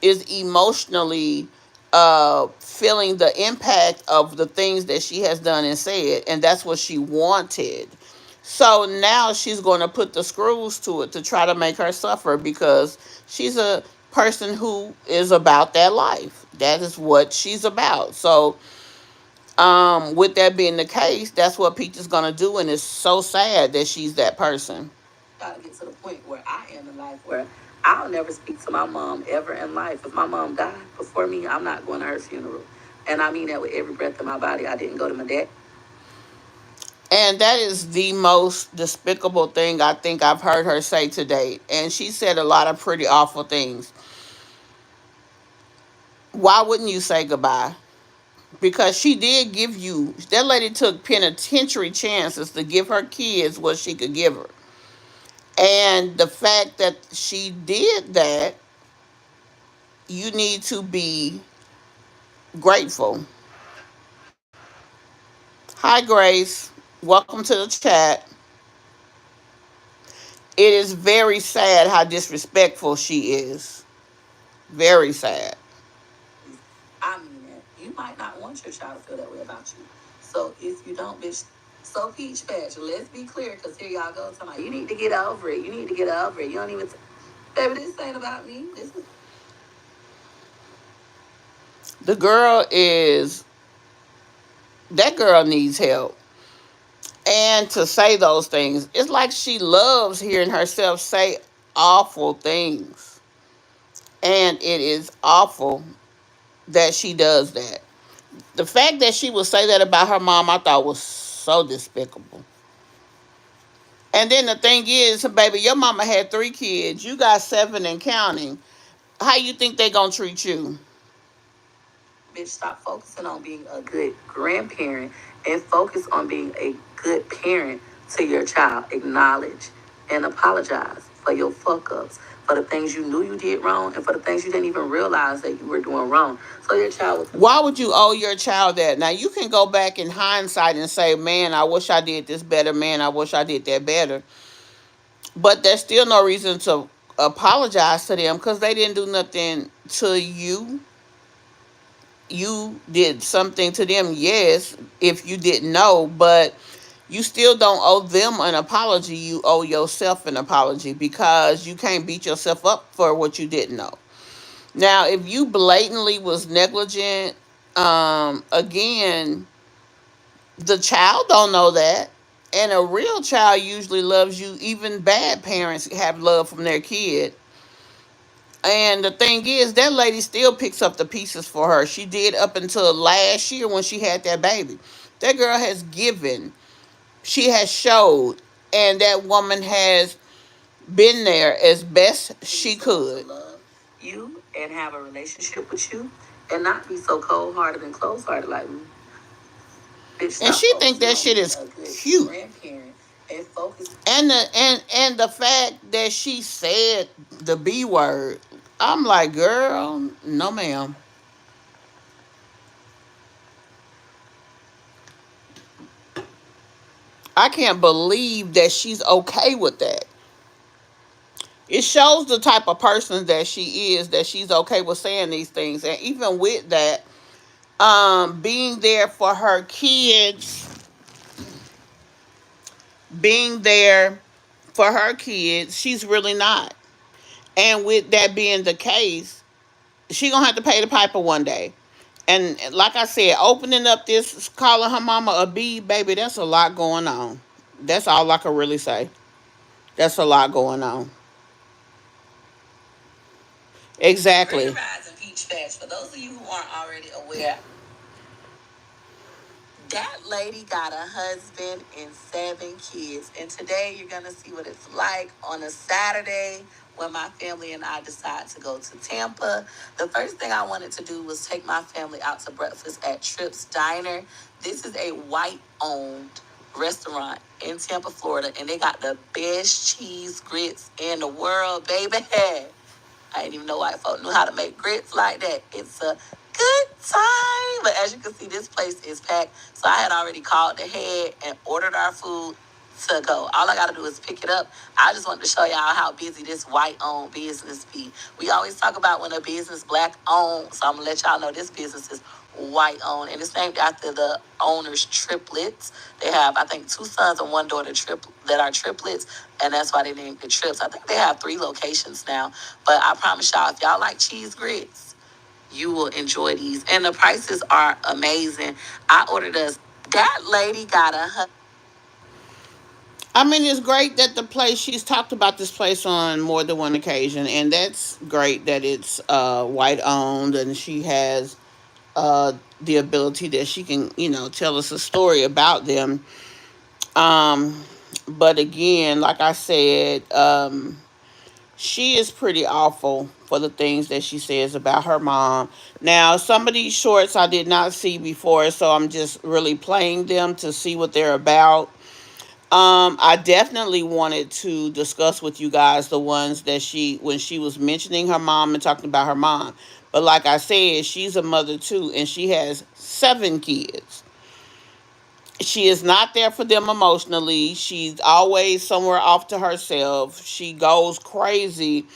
is emotionally feeling the impact of the things that she has done and said, and that's what she wanted. So now she's going to put the screws to it to try to make her suffer, because she's a person who is about that life. That is what she's about. So with that being the case, that's what Peach is gonna do, and it's so sad that she's that person. gotta get to the point where I am in life where I'll never speak to my mom ever in life. If my mom died before me, I'm not going to her funeral. And I mean that with every breath in my body. I didn't go to my dad. And that is the most despicable thing I think I've heard her say to date. And she said a lot of pretty awful things. Why wouldn't you say goodbye? Because she did give you, that lady took penitentiary chances to give her kids what she could give her. And the fact that she did that, you need to be grateful. Hi, Grace. Welcome to the chat. It is very sad how disrespectful she is. Very sad. I mean it. You might not want your child to feel that way about you. So if you don't, bitch. So Peach Patch, let's be clear, because here y'all go talking about you need to get over it. You need to get over it. You don't even. Baby, this ain't about me. This is. The girl is, that girl needs help. And to say those things, it's like she loves hearing herself say awful things. And it is awful that she does that. The fact that she would say that about her mom, I thought was so despicable. And then the thing is, baby, your mama had 3 kids. You got 7 and counting. How you think they gonna treat you? Bitch, stop focusing on being a good grandparent and focus on being a good parent to your child. Acknowledge and apologize for your fuck ups, for the things you knew you did wrong and for the things you didn't even realize that you were doing wrong. So your child was. Why would you owe your child that? Now, you can go back in hindsight and say, man, I wish I did this better. Man, I wish I did that better. But there's still no reason to apologize to them because they didn't do nothing to you. You did something to them, yes, if you didn't know, but you still don't owe them an apology. You owe yourself an apology because you can't beat yourself up for what you didn't know. Now, if you blatantly was negligent, again, the child don't know that. And a real child usually loves you. Even bad parents have love from their kid. And the thing is, that lady still picks up the pieces for her. She did up until last year when she had that baby. That girl has given. She has showed. And that woman has been there as best she could. Love you and have a relationship with you and not be so cold hearted and close hearted like me. Bitch, And stop she think focusing that on shit being is a good cute. grandparent and focus. And the fact that she said the B word, I'm like, girl, no ma'am. I can't believe that she's okay with that. It shows the type of person that she is, that she's okay with saying these things. And even with that, being there for her kids, being there for her kids, she's really not. And with that being the case, she gonna have to pay the piper one day. And like I said, opening up this, calling her mama a B, baby, that's a lot going on. That's all I can really say. That's a lot going on. Exactly. Grand Rising Peach Fest. For those of you who aren't already aware, that lady got a husband and 7 kids. And today you're going to see what it's like on a Saturday when my family and I decide to go to Tampa. The first thing I wanted to do was take my family out to breakfast at Tripp's Diner. This is a white owned restaurant in Tampa, Florida, and they got the best cheese grits in the world, baby. I didn't even know white folk knew how to make grits like that. It's a good time. But as you can see, this place is packed. So I had already called the head and ordered our food to go. All I got to do is pick it up. I just wanted to show y'all how busy this white-owned business be. We always talk about when a business black-owned. So I'm going to let y'all know this business is white-owned. And it's named after the owner's triplets. They have, I think, 2 sons and 1 daughter that are triplets. And that's why they named it Trips. I think they have 3 locations now. But I promise y'all, if y'all like cheese grits, you will enjoy these. And the prices are amazing. I ordered us. That lady got a. I mean, it's great that the place, she's talked about this place on more than one occasion, and that's great that it's white owned and she has the ability that she can, tell us a story about them. Um, but again, like I said, she is pretty awful for the things that she says about her mom. Now, some of these shorts I did not see before, so I'm just really playing them to see what they're about. I definitely wanted to discuss with you guys the ones that when she was mentioning her mom and talking about her mom. But like I said, she's a mother too, and she has 7 kids. She is not there for them emotionally. She's always somewhere off to herself. She goes crazy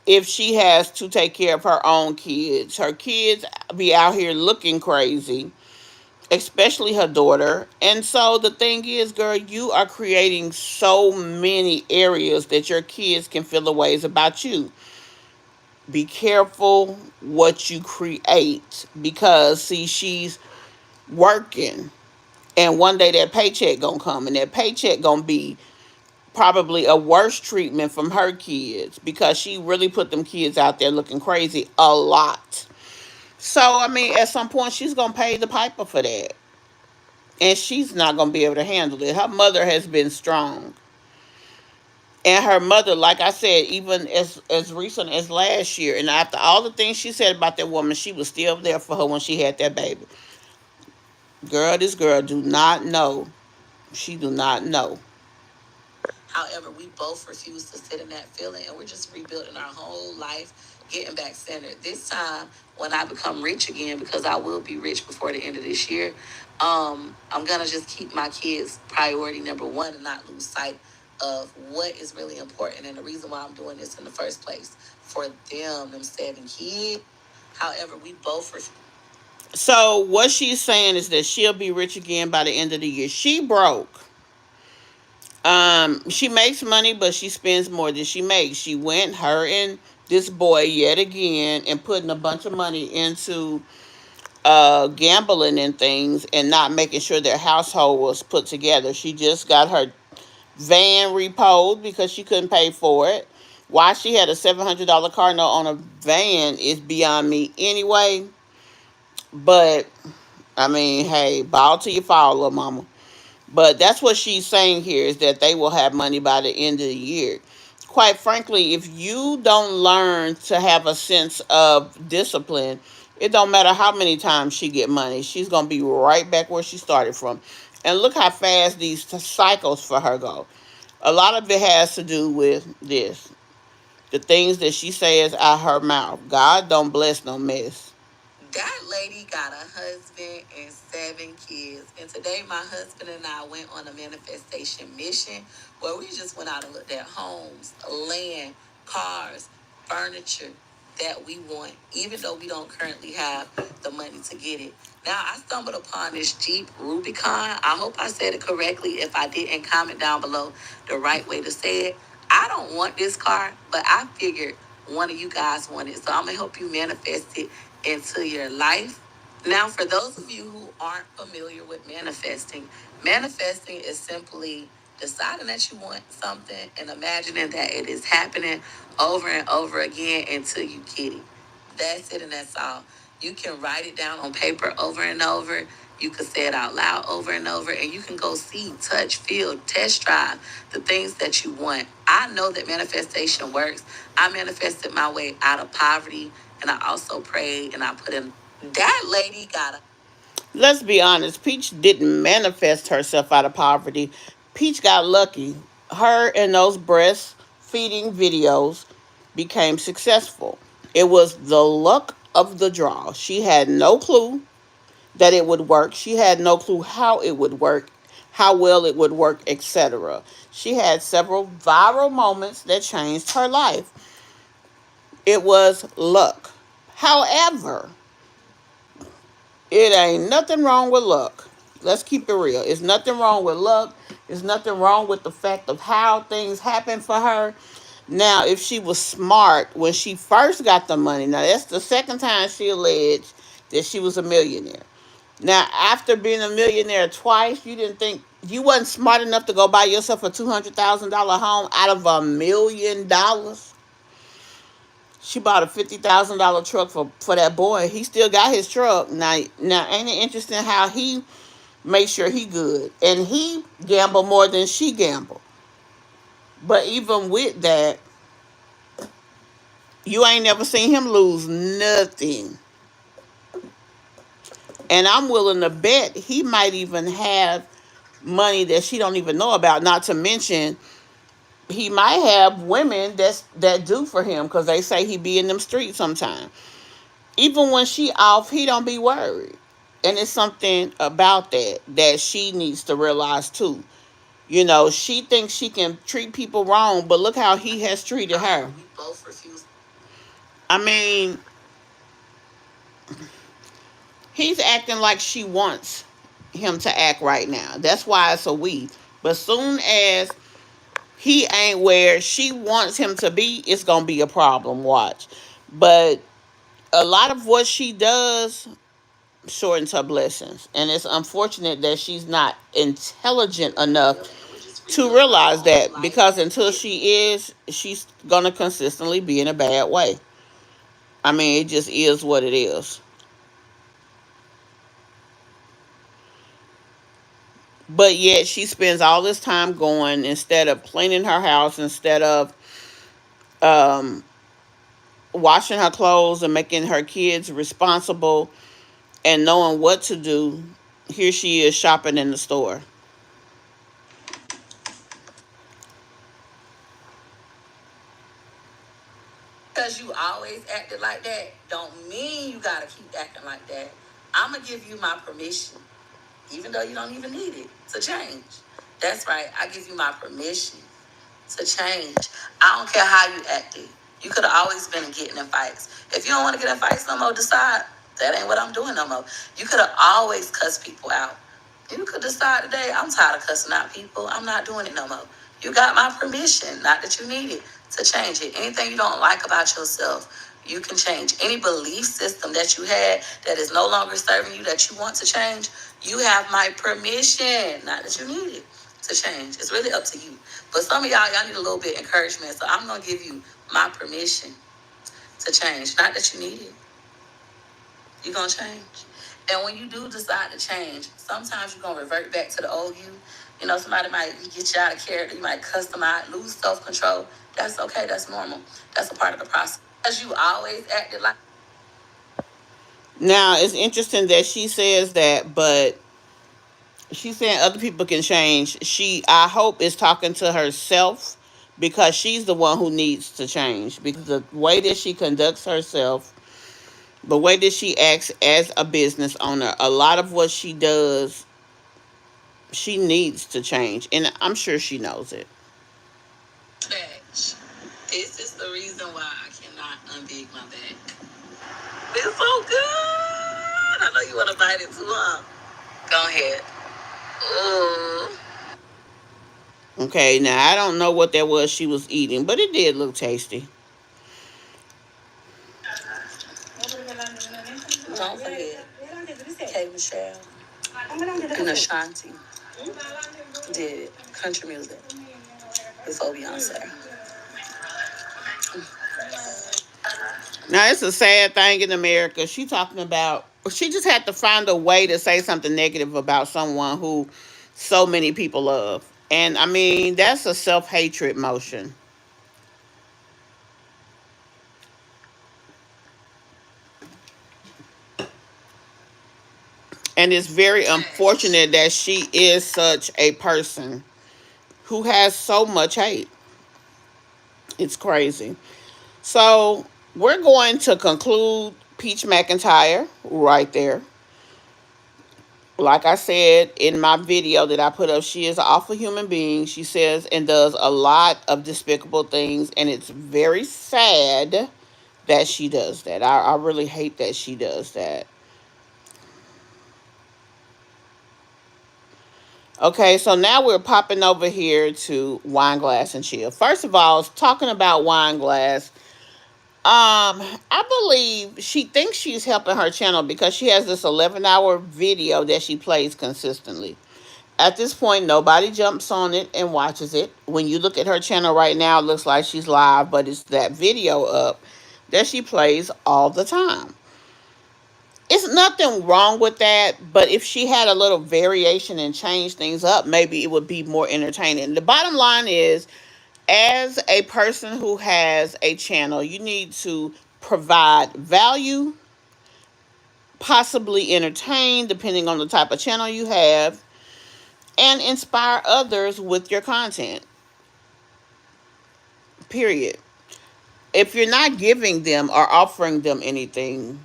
if she has to take care of her own kids. Her kids be out here looking crazy, especially her daughter. And so the thing is, girl, you are creating so many areas that your kids can feel the ways about you. Be careful what you create because see, she's working, and one day that paycheck gonna come, and that paycheck gonna be probably a worse treatment from her kids because she really put them kids out there looking crazy a lot. So I mean, at some point she's gonna pay the piper for that, and she's not gonna be able to handle it. Her mother has been strong, and her mother, like I said, even as recent as last year, and after all the things she said about that woman, she was still there for her when she had that baby. Girl, this girl do not know. She do not know. However, we both refuse to sit in that feeling, and we're just rebuilding our whole life, getting back centered. This time, when I become rich again, because I will be rich before the end of this year, I'm gonna just keep my kids priority number one and not lose sight of what is really important and the reason why I'm doing this in the first place for them 7 kids. However, we both So what she's saying is that she'll be rich again by the end of the year. She broke. She makes money, but she spends more than she makes. She went, her and this boy yet again, and putting a bunch of money into gambling and things, and not making sure their household was put together. She just got her van repoed because she couldn't pay for it. Why she had a $700 car note on a van is beyond me anyway. But I mean, hey, ball till you fall, little mama. But that's what she's saying here, is that they will have money by the end of the year. Quite frankly, if you don't learn to have a sense of discipline, it don't matter how many times she get money, she's gonna be right back where she started from. And look how fast these cycles for her go. A lot of it has to do with this. The things that she says out her mouth. God don't bless no mess. That lady got a husband and 7 kids. And today, my husband and I went on a manifestation mission where we just went out and looked at homes, land, cars, furniture that we want, even though we don't currently have the money to get it. Now, I stumbled upon this Jeep Rubicon. I hope I said it correctly. If I didn't, comment down below the right way to say it. I don't want this car, but I figured one of you guys want it. So I'm going to help you manifest it into your life. Now, for those of you who aren't familiar with manifesting, manifesting is simply deciding that you want something and imagining that it is happening over and over again until you get it. That's it, and that's all. You can write it down on paper over and over. You can say it out loud over and over, and you can go see, touch, feel, test drive the things that you want. I know that manifestation works. I manifested my way out of poverty, and I also prayed, and I put in. That lady got a. Let's be honest, Peach didn't manifest herself out of poverty. Peach got lucky. Her and those breastfeeding videos became successful. It was the luck of the draw. She had no clue that it would work. She had no clue how it would work, how well it would work, etc. She had several viral moments that changed her life. It was luck. However, it ain't nothing wrong with luck. Let's keep it real. It's nothing wrong with luck. There's nothing wrong with the fact of how things happen for her. Now, if she was smart when she first got the money, now that's the second time she alleged that she was a millionaire. Now, after being a millionaire twice, you didn't think you wasn't smart enough to go buy yourself a $200,000 home out of $1 million. She bought a $50,000 truck for that boy. He still got his truck. Now, ain't it interesting how he make sure he good, and he gamble more than she gamble. But even with that, you ain't never seen him lose nothing. And I'm willing to bet he might even have money that she don't even know about. Not to mention, he might have women that do for him because they say he be in them streets sometime. Even when she off, he don't be worried. And it's something about that she needs to realize too. You know, she thinks she can treat people wrong, but look how he has treated her. We both refuse. I mean, he's acting like she wants him to act right now. That's why it's a we. But soon as he ain't where she wants him to be, it's gonna be a problem. Watch. But a lot of what she does shortens her blessings, and it's unfortunate that she's not intelligent enough to realize that, because until she is, she's gonna consistently be in a bad way. I mean, it just is what it is. But yet she spends all this time going, instead of cleaning her house, instead of um, washing her clothes and making her kids responsible and knowing what to do. Here she is shopping in the store. always acted like that, don't mean you gotta keep acting like that. I'm gonna give you my permission, even though you don't even need it, to change. That's right. I give you my permission to change. I don't care how you acted. You could have always been getting in fights. If you don't want to get in fights no more, decide that ain't what I'm doing no more. You could have always cussed people out. You could decide today, I'm tired of cussing out people. I'm not doing it no more. You got my permission, not that you need it, to change it. Anything you don't like about yourself, you can change. Any belief system that you had that is no longer serving you, that you want to change, you have my permission, not that you need it, to change. It's really up to you. But some of y'all need a little bit of encouragement. So I'm going to give you my permission to change. Not that you need it. You're going to change. And when you do decide to change, sometimes you're going to revert back to the old you. You know, somebody might get you out of character. You might cuss them out, lose self-control. That's okay. That's normal. That's a part of the process. Because you always acted like... Now, it's interesting that she says that, but she's saying other people can change. She, I hope, is talking to herself because she's the one who needs to change. Because the way that she conducts herself, the way that she acts as a business owner, a lot of what she does, she needs to change. And I'm sure she knows it. This is the reason why I cannot unbig my back. It's so good. I know you want to bite it too, huh? Go ahead. Ooh. Okay, now I don't know what that was she was eating, but it did look tasty. Don't forget, K. Michelle and Ashanti did country music before Beyonce. Now it's a sad thing in America. She talking about she just had to find a way to say something negative about someone who so many people love. And I mean, that's a self-hatred motion. And it's very unfortunate that she is such a person who has so much hate. It's crazy. So we're going to conclude Peach McIntyre right there. Like I said in my video that I put up, she is an awful human being. She says and does a lot of despicable things, and it's very sad that she does that. I really hate that she does that. Okay, so now we're popping over here to Wineglass and Chill. First of all, talking about Wineglass, I believe she thinks she's helping her channel because she has this 11-hour video that she plays consistently. At this point, nobody jumps on it and watches it. When you look at her channel right now, it looks like she's live, but it's that video up that she plays all the time. It's nothing wrong with that, but if she had a little variation and change things up, maybe it would be more entertaining. The bottom line is, as a person who has a channel, you need to provide value, possibly entertain, depending on the type of channel you have, and inspire others with your content. Period. If you're not giving them or offering them anything,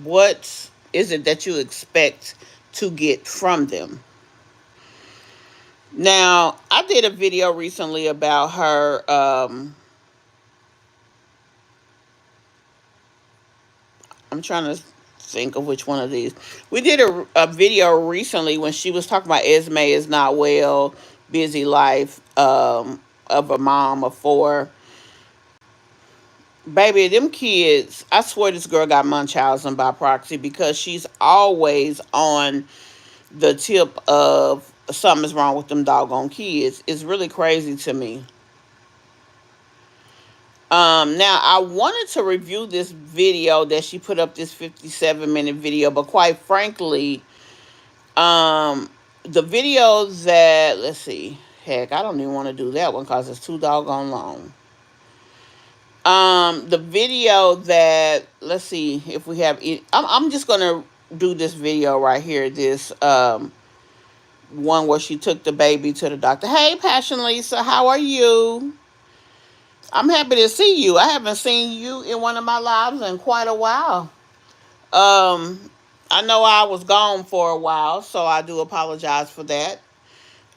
what is it that you expect to get from them? Now, I did a video recently about her. I'm trying to think of which one of these. We did a video recently when she was talking about Esme is not well, busy life of a mom of four. Baby, them kids, I swear this girl got Munchausen by proxy because she's always on the tip of something's wrong with them doggone kids. It's really crazy to me. Now I wanted to review this video that she put up, this 57-minute video, but quite frankly, the video that, let's see, heck, I don't even want to do that one because it's too doggone long. The video that, let's see if we have, I'm just gonna do this video right here, this one where she took the baby to the doctor. Hey, Passion Lisa, how are you? I'm happy to see you. I haven't seen you in one of my lives in quite a while. I know I was gone for a while, so I do apologize for that.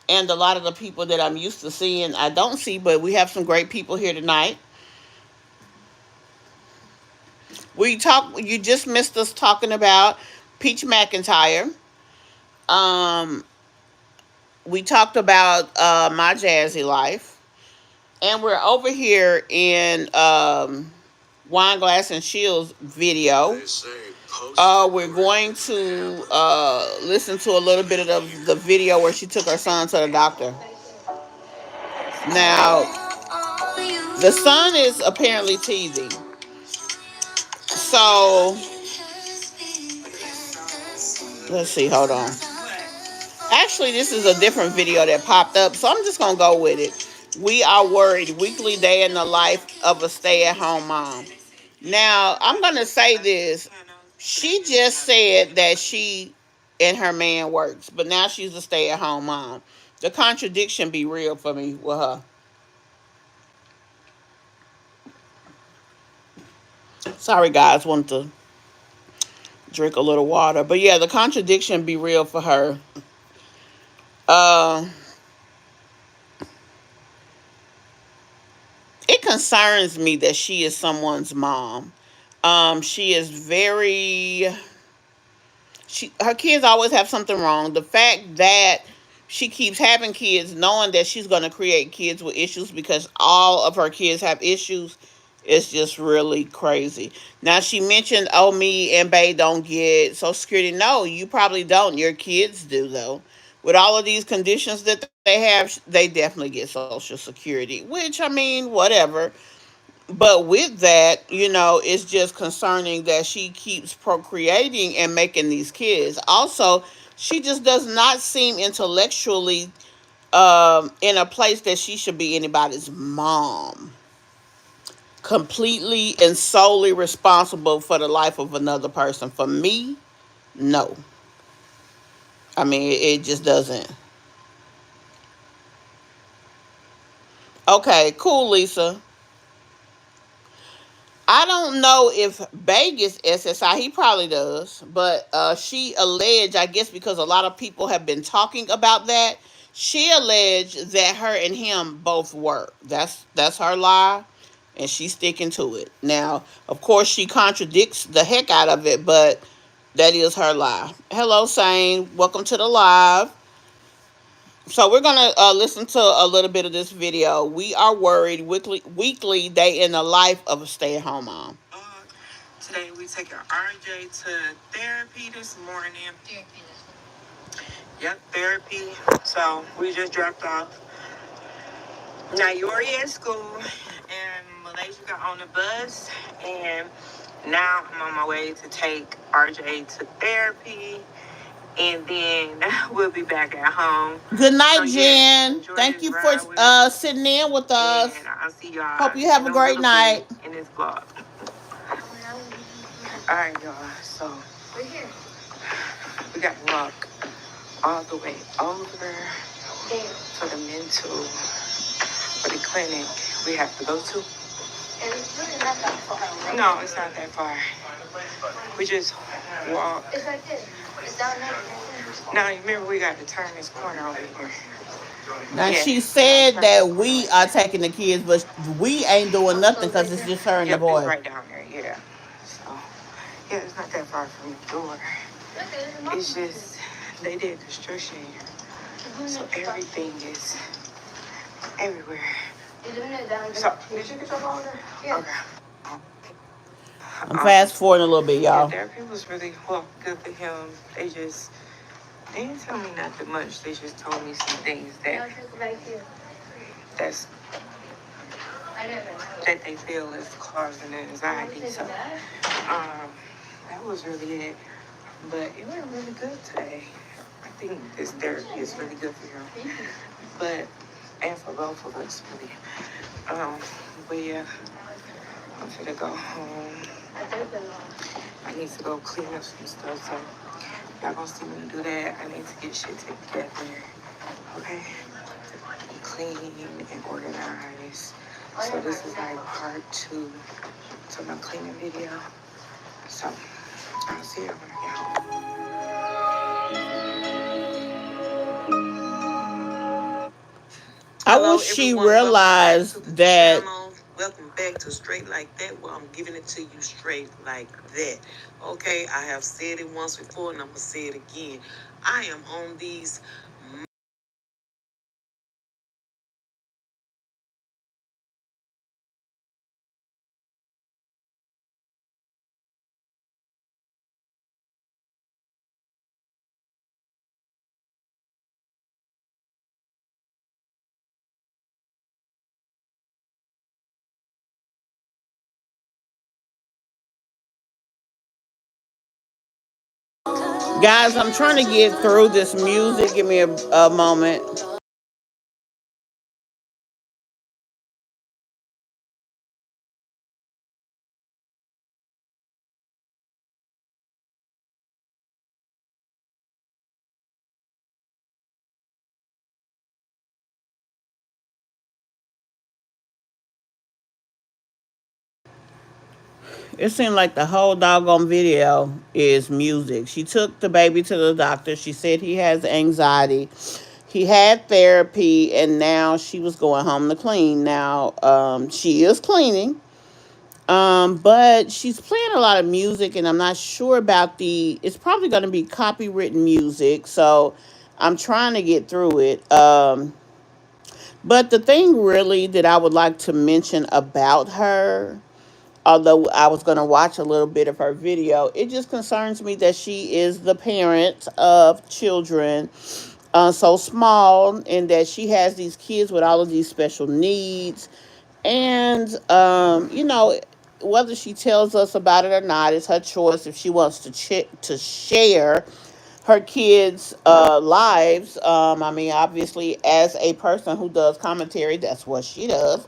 And a lot of the people that I'm used to seeing, I don't see, but we have some great people here tonight. You just missed us talking about Peach McIntyre. Um, we talked about my Jazzy life. And we're over here in Wineglass and Shield's video. We're going to listen to a little bit of the video where she took her son to the doctor. Now, the son is apparently teething. So, let's see, hold on. Actually, this is a different video that popped up, so I'm just going to go with it. We are worried. Weekly day in the life of a stay-at-home mom. Now, I'm going to say this. She just said that she and her man works, but now she's a stay-at-home mom. The contradiction be real for me with her. Sorry, guys. Want to drink a little water. But yeah, the contradiction be real for her. Uh, it concerns me that she is someone's mom. She is very her kids always have something wrong. The fact that she keeps having kids knowing that she's going to create kids with issues because all of her kids have issues is just really crazy. Now she mentioned, oh, me and Bae don't get Social Security. No, you probably don't. Your kids do though. With all of these conditions that they have, they definitely get Social Security, which, I mean, whatever. But with that, it's just concerning that she keeps procreating and making these kids. Also, she just does not seem intellectually in a place that she should be anybody's mom. Completely and solely responsible for the life of another person. For me, no. I mean, it just doesn't. Okay, cool, Lisa. I don't know if Vegas SSI, he probably does, but she alleged, I guess because a lot of people have been talking about that, she alleged that her and him both work. That's her lie, and she's sticking to it. Now, of course, she contradicts the heck out of it, but that is her lie. Hello, Sane. Welcome to the live. So we're gonna listen to a little bit of this video. We are worried. Weekly day in the life of a stay-at-home mom. Today we taking RJ to therapy this morning. Yep, therapy. So we just dropped off. Now Yori at school, and Malaysia got on the bus, and now I'm on my way to take RJ to therapy, and then we'll be back at home. Good night, Jen. Thank you for sitting in with us. And I'll see y'all. Hope you have a great night. In this vlog. All right, y'all. So we're here. We got to walk all the way over for the mental, for the clinic we have to go to. And it's really not that far, right? No, it's not that far. We just walk. It's like this. It's down there. Now, you remember we got to turn this corner over here. Now, she said that we are taking the kids, but we ain't doing nothing because it's just her and the boy. It's right down there, yeah. So, yeah, it's not that far from the door. It's just, they did construction here. So everything is everywhere. So, did you get your water? Yeah. Okay. I'm fast forwarding a little bit, y'all. Yeah, therapy was really good for him. They didn't tell me nothing much. They just told me some things that they feel is causing anxiety. So, that was really it. But it went really good today. I think this therapy is really good for him. And for both of us, really. But yeah, I'm gonna go home. I need to go clean up some stuff, so y'all gonna see me do that. I need to get shit together, okay? Clean and organized So this is like part two to my cleaning video. So I'll see you when I get home. I Hello, wish she everyone. Welcome back to realized the that. channel. Welcome back to Straight Like That, where I'm giving it to you straight like that. Okay, I have said it once before, and I'm gonna say it again. I am on these. Guys, I'm trying to get through this music. Give me a moment. It seemed like the whole doggone video is music. She took the baby to the doctor. She said he has anxiety. He had therapy, and now she was going home to clean. Now, she is cleaning, but she's playing a lot of music, and I'm not sure about the. It's probably going to be copywritten music, so I'm trying to get through it. But the thing really that I would like to mention about her, although I was going to watch a little bit of her video, it just concerns me that she is the parent of children so small, and that she has these kids with all of these special needs. And, whether she tells us about it or not, it's her choice if she wants to share her kids' lives. I mean, obviously, as a person who does commentary, that's what she does.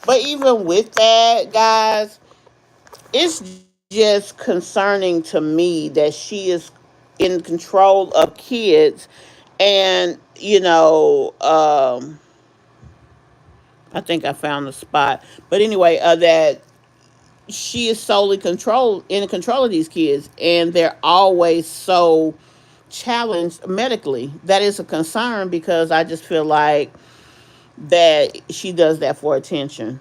But even with that, guys, it's just concerning to me that she is in control of kids. And I think I found the spot, but anyway, that she is solely in control of these kids, and they're always so challenged medically. That is a concern, because I just feel like that she does that for attention.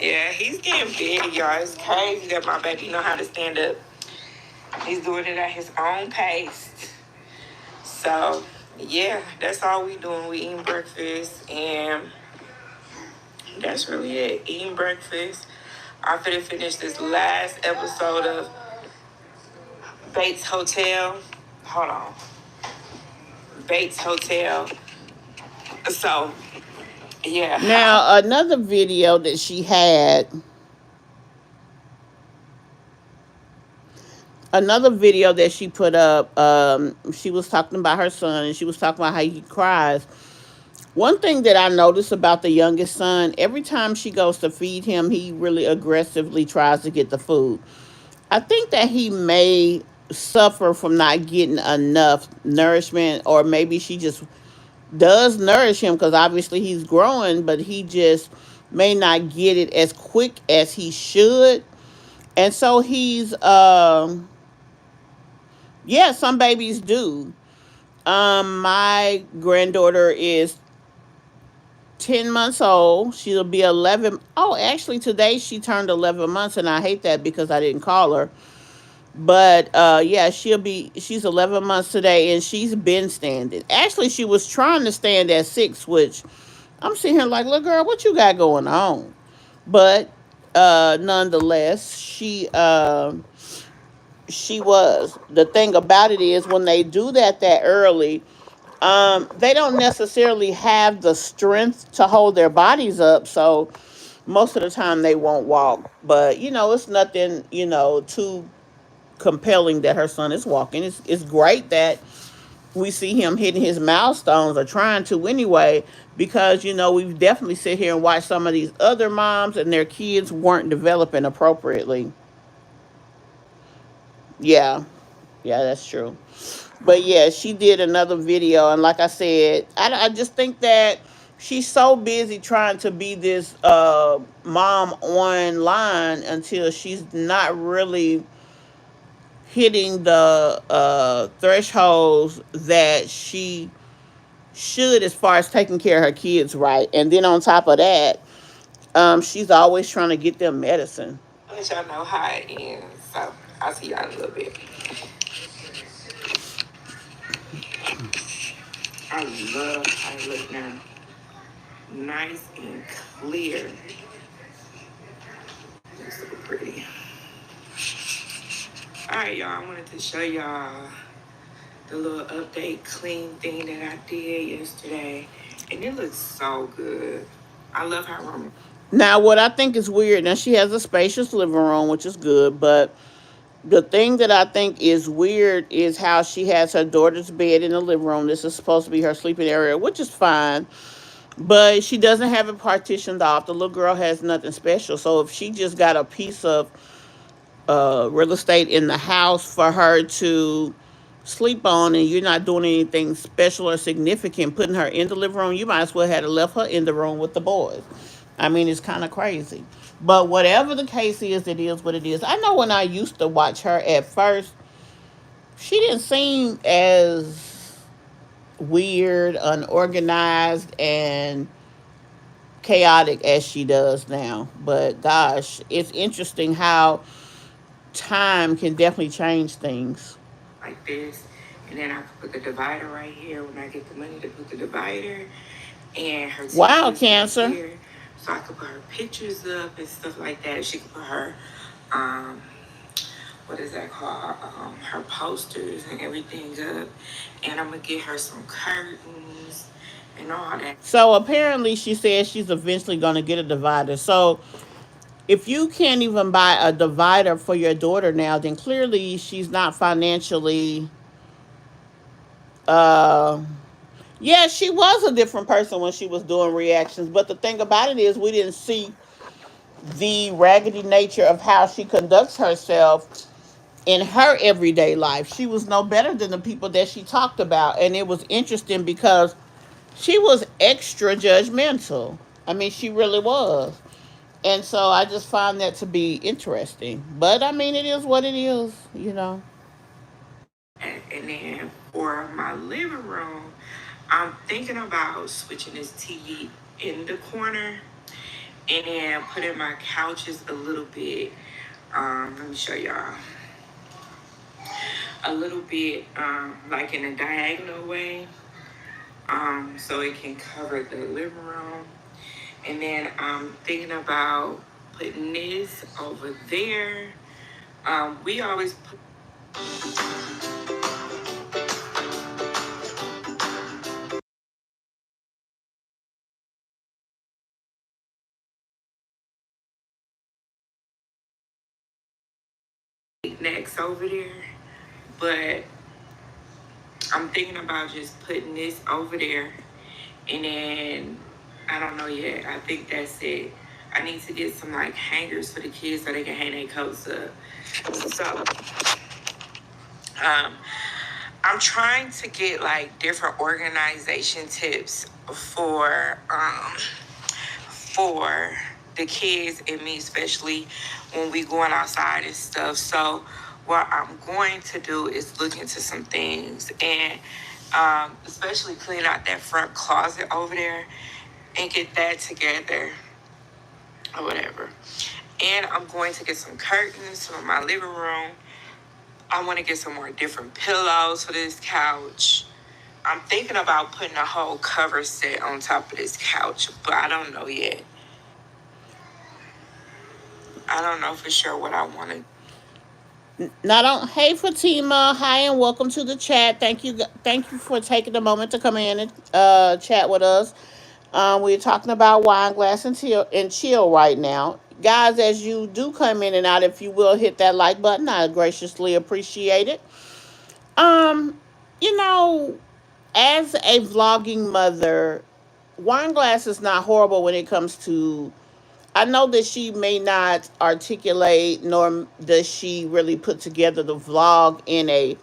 Yeah, he's getting big, y'all. It's crazy that my baby know how to stand up. He's doing it at his own pace. So, yeah, that's all we doing. We eating breakfast, and that's really it. Eating breakfast. I'm finna finish this last episode of Bates Hotel. Hold on. Bates Hotel. So, yeah. Now, another video that she had, another video that she put up, she was talking about her son, and she was talking about how he cries. One thing that I notice about the youngest son, every time she goes to feed him, he really aggressively tries to get the food. I think that he may suffer from not getting enough nourishment, or maybe she just does nourish him, because obviously he's growing, but he just may not get it as quick as he should. And so yeah, some babies do. My granddaughter is 10 months old. She'll be 11. Oh, actually, today she turned 11 months, and I hate that because I didn't call her. But yeah, she's 11 months today, and she's been standing. Actually, she was trying to stand at 6, which I'm sitting here like, little girl, what you got going on? But nonetheless, she was. The thing about it is, when they do that early, they don't necessarily have the strength to hold their bodies up. So most of the time they won't walk. But it's nothing too compelling that her son is walking. It's great that we see him hitting his milestones, or trying to anyway, because we've definitely sit here and watched some of these other moms, and their kids weren't developing appropriately. Yeah, yeah, that's true. But yeah, she did another video, and like I said, I just think that she's so busy trying to be this mom online until she's not really hitting the thresholds that she should as far as taking care of her kids right. And then on top of that, she's always trying to get them medicine. I'll let y'all know how it ends. So I'll see y'all in a little bit. I love how it look now. Nice and clear. Looks so pretty. All right, y'all. I wanted to show y'all the little update clean thing that I did yesterday. And it looks so good. I love how room. Now, what I think is weird, now she has a spacious living room, which is good, but the thing that I think is weird is how she has her daughter's bed in the living room. This is supposed to be her sleeping area, which is fine, but she doesn't have it partitioned off. The little girl has nothing special. So if she just got a piece of real estate in the house for her to sleep on and you're not doing anything special or significant putting her in the living room, you might as well have left her in the room with the boys. I mean, it's kind of crazy. But whatever the case is, it is what it is. I know when I used to watch her at first, she didn't seem as weird, unorganized, and chaotic as she does now. But gosh, it's interesting how time can definitely change things. Like this. And then I could put the divider right here when I get the money to put the divider. And her Wow, TV is right Cancer. here. So I could put her pictures up and stuff like that. She could put her, um, what is that called? Her posters and everything up. And I'm going to get her some curtains and all that. So apparently, she says she's eventually going to get a divider. So if you can't even buy a divider for your daughter now, then clearly she's not financially. Uh, yeah, she was a different person when she was doing reactions. But the thing about it is, we didn't see the raggedy nature of how she conducts herself in her everyday life. She was no better than the people that she talked about. And it was interesting because she was extra judgmental. I mean, she really was. And so I just find that to be interesting. But I mean, it is what it is, you know. And then for my living room, I'm thinking about switching this TV in the corner and then putting my couches a little bit. Let me show y'all a little bit, like in a diagonal way, so it can cover the living room. And then I'm thinking about putting this over there. We always put next over there, but I'm thinking about just putting this over there, and then I don't know yet. I think that's it. I need to get some like hangers for the kids so they can hang their coats up. So, um, I'm trying to get like different organization tips for the kids and me, especially when we going outside and stuff. So what I'm going to do is look into some things and especially clean out that front closet over there and get that together or whatever. And I'm going to get some curtains for my living room. I want to get some more different pillows for this couch. I'm thinking about putting a whole cover set on top of this couch, but I don't know yet. I don't know for sure what I want to. Now, don't. Hey, Fatima. Hi, and welcome to the chat. Thank you for taking the moment to come in and chat with us. We're talking about wine glass and chill right now, guys. As you do come in and out, if you will hit that like button, I graciously appreciate it. Um, you know, as a vlogging mother, wine glass is not horrible when it comes to. I know that she may not articulate, nor does she really put together the vlog in a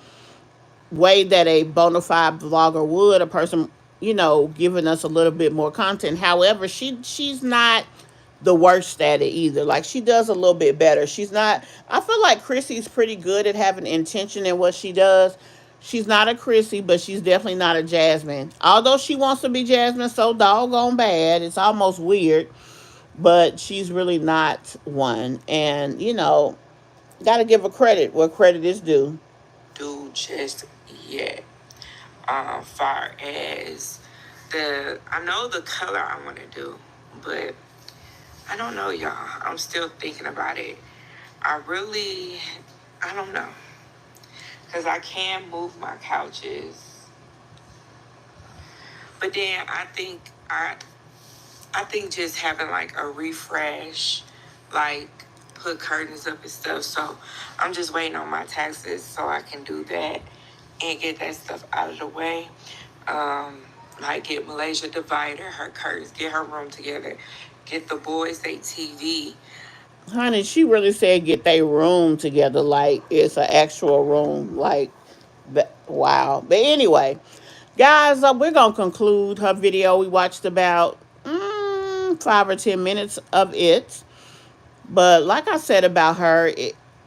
way that a bona fide vlogger would. A person, giving us a little bit more content. However, she's not the worst at it either. Like, she does a little bit better. She's not. I feel like Chrissy's pretty good at having intention in what she does. She's not a Chrissy, but she's definitely not a Jasmine. Although she wants to be Jasmine so doggone bad, it's almost weird. But she's really not one. And gotta give her credit where credit is due. Do just yet. Far as I know the color I want to do, but I don't know, y'all. I'm still thinking about it. I don't know, because I can move my couches, but then I think just having like a refresh, like put curtains up and stuff. So I'm just waiting on my taxes so I can do that and get that stuff out of the way. Like get Malaysia divider, her curtains, get her room together, get the boys their TV. Honey, she really said get their room together like it's an actual room. Like, wow. But anyway, guys, we're going to conclude her video. We watched about 5 or 10 minutes of it. But like I said about her,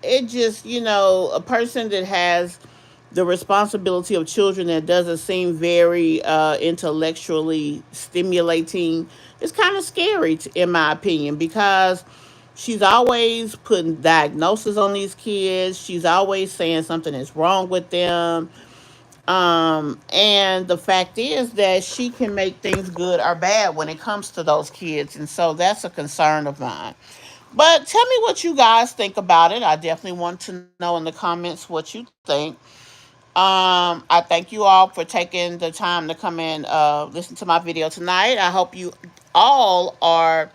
it just, a person that has the responsibility of children that doesn't seem very intellectually stimulating. It's kind of scary, in my opinion, because she's always putting diagnosis on these kids. She's always saying something is wrong with them. And the fact is that she can make things good or bad when it comes to those kids. And so that's a concern of mine. But tell me what you guys think about it. I definitely want to know in the comments what you think. I thank you all for taking the time to come and listen to my video tonight. I hope you all are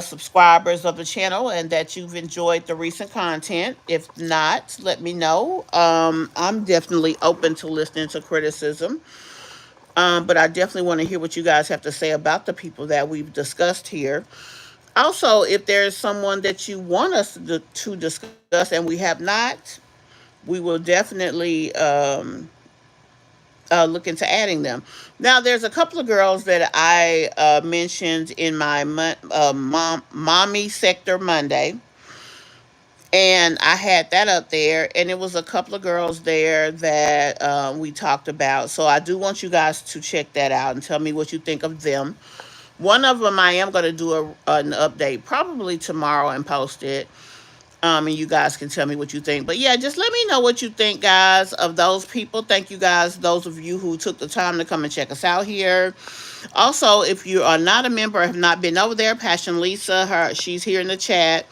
subscribers of the channel and that you've enjoyed the recent content. If not, let me know. I'm definitely open to listening to criticism. But I definitely want to hear what you guys have to say about the people that we've discussed here. Also, if there's someone that you want us to discuss and we have not, we will definitely look into adding them. Now, there's a couple of girls that I mentioned in my mommy sector Monday, and I had that up there, and it was a couple of girls there that we talked about. So I do want you guys to check that out and tell me what you think of them. One of them I am going to do an update probably tomorrow and post it. And you guys can tell me what you think. But yeah, just let me know what you think, guys, of those people. Thank you, guys, those of you who took the time to come and check us out here. Also, if you are not a member or have not been over there, Passion Lisa, she's here in the chat.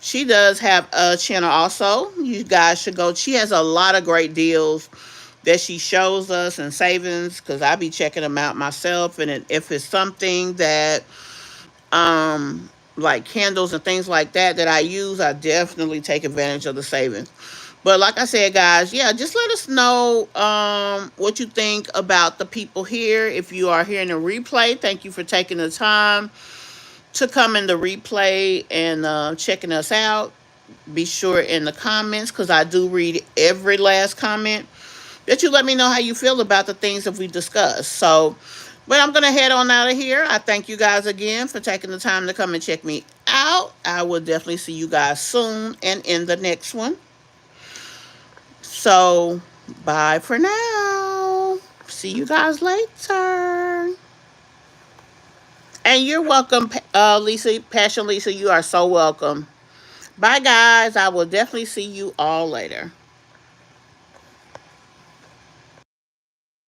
She does have a channel also. You guys should go. She has a lot of great deals that she shows us and savings, because I be checking them out myself. And if it's something that like candles and things like that I use, I definitely take advantage of the savings. But like I said, guys, yeah, just let us know what you think about the people here. If you are here in the replay, thank you for taking the time to come in the replay and checking us out. Be sure in the comments, because I do read every last comment, that you let me know how you feel about the things that we discussed. So, but I'm going to head on out of here. I thank you guys again for taking the time to come and check me out. I will definitely see you guys soon and in the next one. So, bye for now. See you guys later. And you're welcome, Lisa, Passion Lisa. You are so welcome. Bye, guys. I will definitely see you all later.